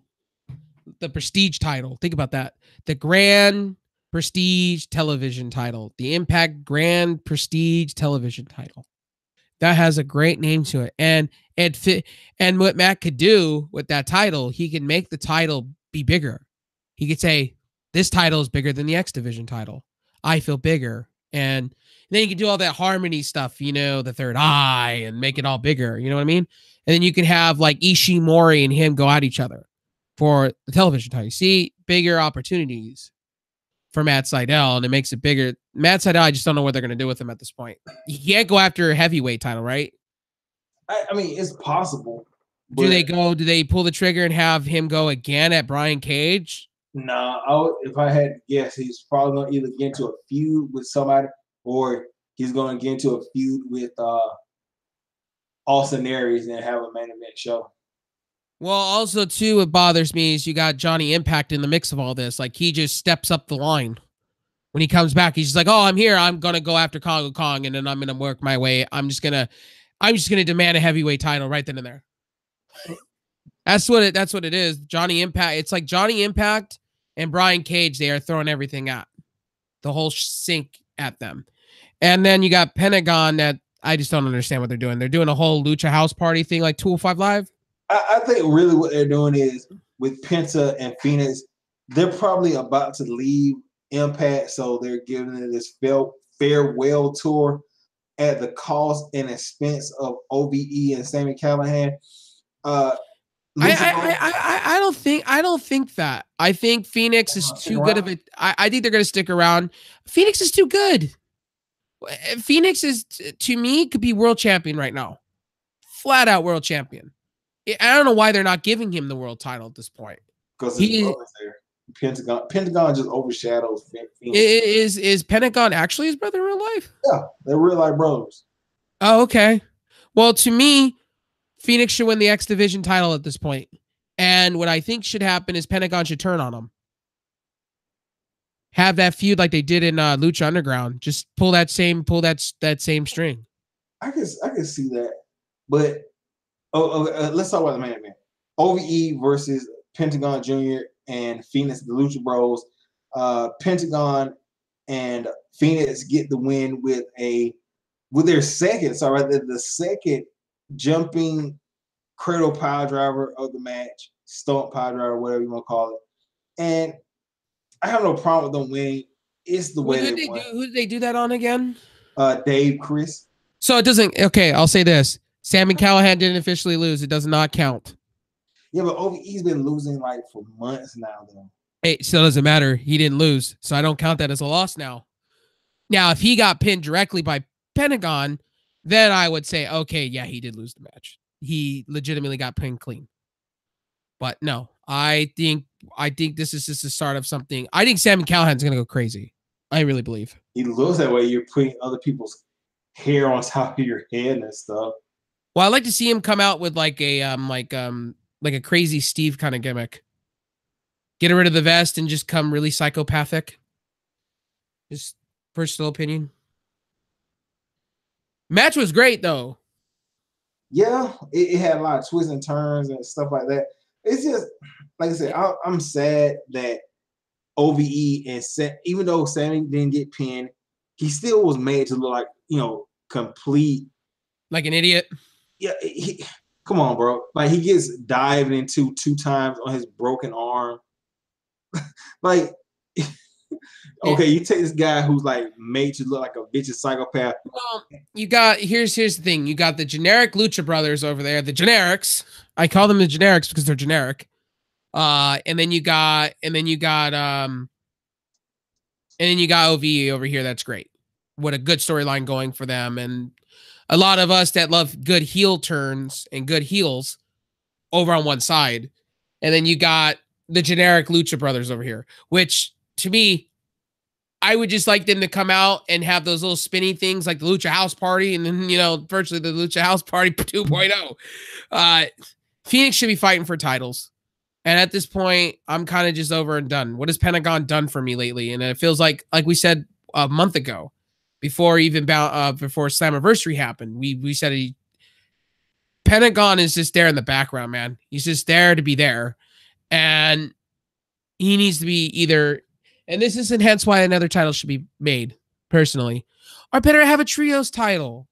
The Prestige title. Think about that. The Grand Prestige Television title. The Impact Grand Prestige Television title. That has a great name to it. And what Matt could do with that title, he can make the title be bigger. He could say, this title is bigger than the X Division title. I feel bigger. And then you can do all that harmony stuff, the third eye, and make it all bigger. You know what I mean? And then you can have like Ishimori and him go at each other for the television title. You see bigger opportunities for Matt Sydal, and it makes it bigger. Matt Sydal, I just don't know what they're going to do with him at this point. You can't go after a heavyweight title, right? I mean, it's possible. Do they pull the trigger and have him go again at Brian Cage? No, if I had to guess, he's probably going to either get into a feud with somebody or he's going to get into a feud with Austin Aries and have a main event show. Well, also, too, what bothers me is you got Johnny Impact in the mix of all this. Like, he just steps up the line. When he comes back, he's just like, oh, I'm here. I'm going to go after Congo Kong, and then I'm going to work my way. I'm just going to demand a heavyweight title right then and there. That's what it is. Johnny Impact. It's like Johnny Impact and Brian Cage. They are throwing everything at the whole sink at them. And then you got Pentagon that I just don't understand what they're doing. They're doing a whole Lucha house party thing like 205 Live. I think really what they're doing is with Penta and Phoenix, they're probably about to leave Impact, so they're giving it this farewell tour at the cost and expense of OvE and Sami Callihan. I don't think that. I think Phoenix is too good of it. I think they're going to stick around. Phoenix is too good. Phoenix is, to me, could be world champion right now. Flat out world champion. I don't know why they're not giving him the world title at this point. Because his brother's there. Pentagon just overshadows Phoenix. Is Pentagon actually his brother in real life? Yeah, they're real life brothers. Oh, okay. Well, to me, Phoenix should win the X Division title at this point. And what I think should happen is Pentagon should turn on him. Have that feud like they did in Lucha Underground. Just pull that same string. I can see that. But let's talk about the main event. OvE versus Pentagon Jr. and Phoenix, the Lucha Bros. Pentagon and Phoenix get the win with their second, the second jumping cradle power driver of the match, stomp power driver, whatever you want to call it. And I have no problem with them winning. It's the way they won. Who did they do that on again? Dave, Chris. So it doesn't. Okay, I'll say this: Sami Callihan didn't officially lose. It does not count. Yeah, but OvE's been losing like for months now, though. It still doesn't matter. He didn't lose, so I don't count that as a loss now. Now, if he got pinned directly by Pentagon, then I would say, okay, yeah, he did lose the match. He legitimately got pinned clean. But no, I think this is just the start of something. I think Sami Callihan's gonna go crazy. I really believe. He looks that way. You're putting other people's hair on top of your head and stuff. Well, I'd like to see him come out with like a crazy Steve kind of gimmick. Get rid of the vest and just come really psychopathic. Just personal opinion. Match was great though. Yeah, it had a lot of twists and turns and stuff like that. It's just, like I said, I'm sad that OvE and even though Sami didn't get pinned, he still was made to look like, complete. Like an idiot? Yeah, come on, bro. Like, he gets dived into 2 times on his broken arm. Like, okay, you take this guy who's like made to look like a vicious psychopath. Well, here's the thing. You got the generic Lucha Brothers over there, the generics. I call them the generics because they're generic. And then you got OvE over here. That's great. What a good storyline going for them. And a lot of us that love good heel turns and good heels over on one side. And then you got the generic Lucha Brothers over here, which to me, I would just like them to come out and have those little spinny things like the Lucha House Party and then, virtually the Lucha House Party 2.0. Phoenix should be fighting for titles. And at this point, I'm kind of just over and done. What has Pentagon done for me lately? And it feels like we said a month ago, before Slammiversary happened, we said Pentagon is just there in the background, man. He's just there to be there. And he needs to be either, and this is hence why another title should be made, personally, or better have a trios title.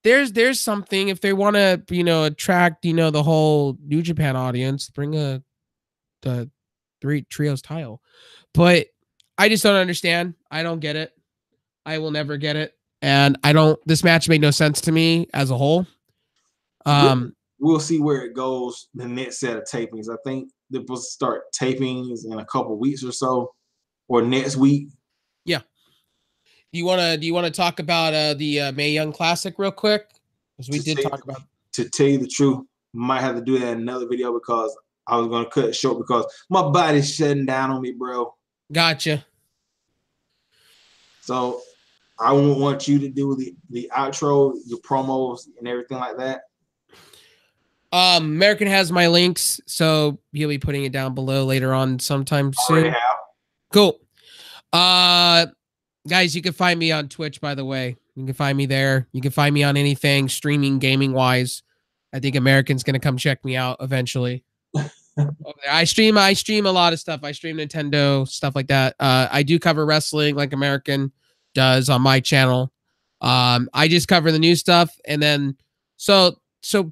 There's something, if they want to, attract, the whole New Japan audience, bring the 3 trios title. But I just don't understand. I don't get it. I will never get it. And this match made no sense to me as a whole. We'll see where it goes the next set of tapings. I think they're supposed to start tapings in a couple weeks or so, or next week. Yeah. Do you want to talk about the Mae Young Classic real quick? Because we did talk about. To tell you the truth, might have to do that in another video because I was going to cut it short because my body's shutting down on me, bro. Gotcha. So I want you to do the outro, your promos, and everything like that. American has my links, so he'll be putting it down below later on sometime soon. Cool. Guys, you can find me on Twitch, by the way. You can find me there. You can find me on anything streaming, gaming wise. I think American's gonna come check me out eventually. I stream a lot of stuff. I stream Nintendo, stuff like that. I do cover wrestling like American does on my channel. I just cover the new stuff, and then so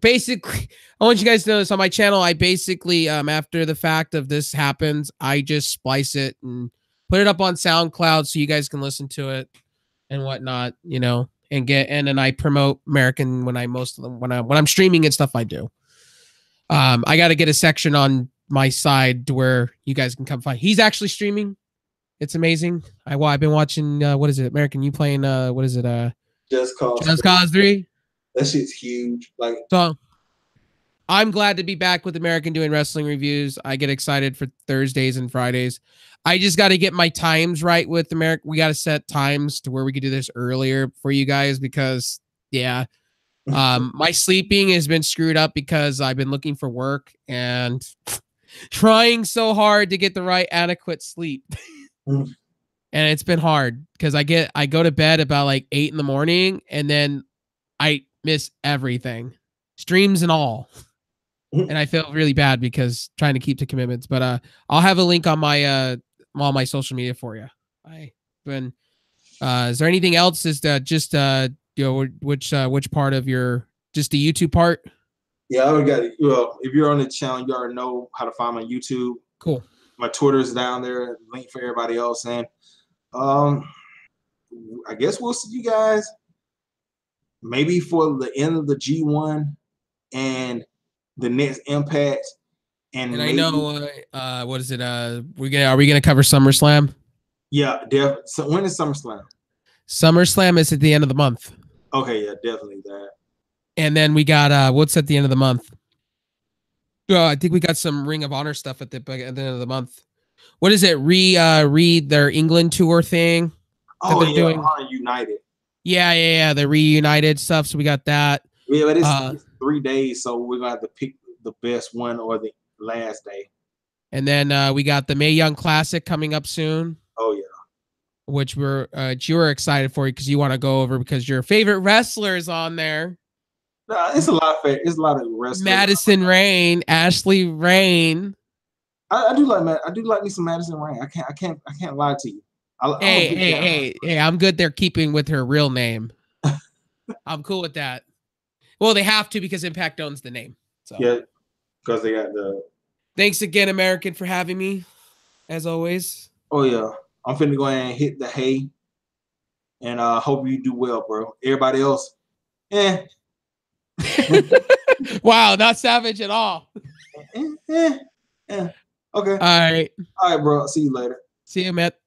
basically, I want you guys to know this on my channel. I basically, after the fact of this happens, I just splice it and put it up on SoundCloud so you guys can listen to it and whatnot, and then I promote American when I'm streaming and stuff I do. I got to get a section on my side to where you guys can come find. He's actually streaming. It's amazing. I've been watching. What is it? American, you playing? What is it? Just Cause 3. That shit's huge. Like, so I'm glad to be back with American doing wrestling reviews. I get excited for Thursdays and Fridays. I just got to get my times right with America. We got to set times to where we could do this earlier for you guys because, yeah, my sleeping has been screwed up because I've been looking for work and trying so hard to get the right adequate sleep. And it's been hard because I go to bed about like 8 in the morning and then I miss everything, streams and all. And I feel really bad because trying to keep the commitments, but I'll have a link on my all my social media for you. Is there anything else? Is just which part of your just the YouTube part? Yeah, I already got it. Well, if you're on the channel, you already know how to find my YouTube. Cool. My Twitter's down there, link for everybody else, and I guess we'll see you guys maybe for the end of the G1 and the next Impact. And maybe, I know what is it? Are we gonna cover SummerSlam? Yeah, definitely. So when is SummerSlam? SummerSlam is at the end of the month. Okay, yeah, definitely that. And then we got what's at the end of the month? I think we got some Ring of Honor stuff at the end of the month. What is it? Read their England tour thing. Oh yeah, doing? Honor United. Yeah, the reunited stuff. So we got that. Yeah, but it's 3 days, so we're gonna have to pick the best one or the last day. And then we got the Mae Young Classic coming up soon. Oh yeah, which you're excited for because you want to go over because your favorite wrestler is on there. Nah, it's a lot of wrestlers. Madison Rain, Ashley Rain. I do like me some Madison Rain. I can't lie to you. Hey, I'm good. They're keeping with her real name. I'm cool with that. Well, they have to because Impact owns the name. So yeah, because they got the. Thanks again, American, for having me, as always. Oh yeah, I'm finna go ahead and hit the hay, and hope you do well, bro. Everybody else, Wow, not savage at all. Okay. All right, bro. See you later. See you, Matt.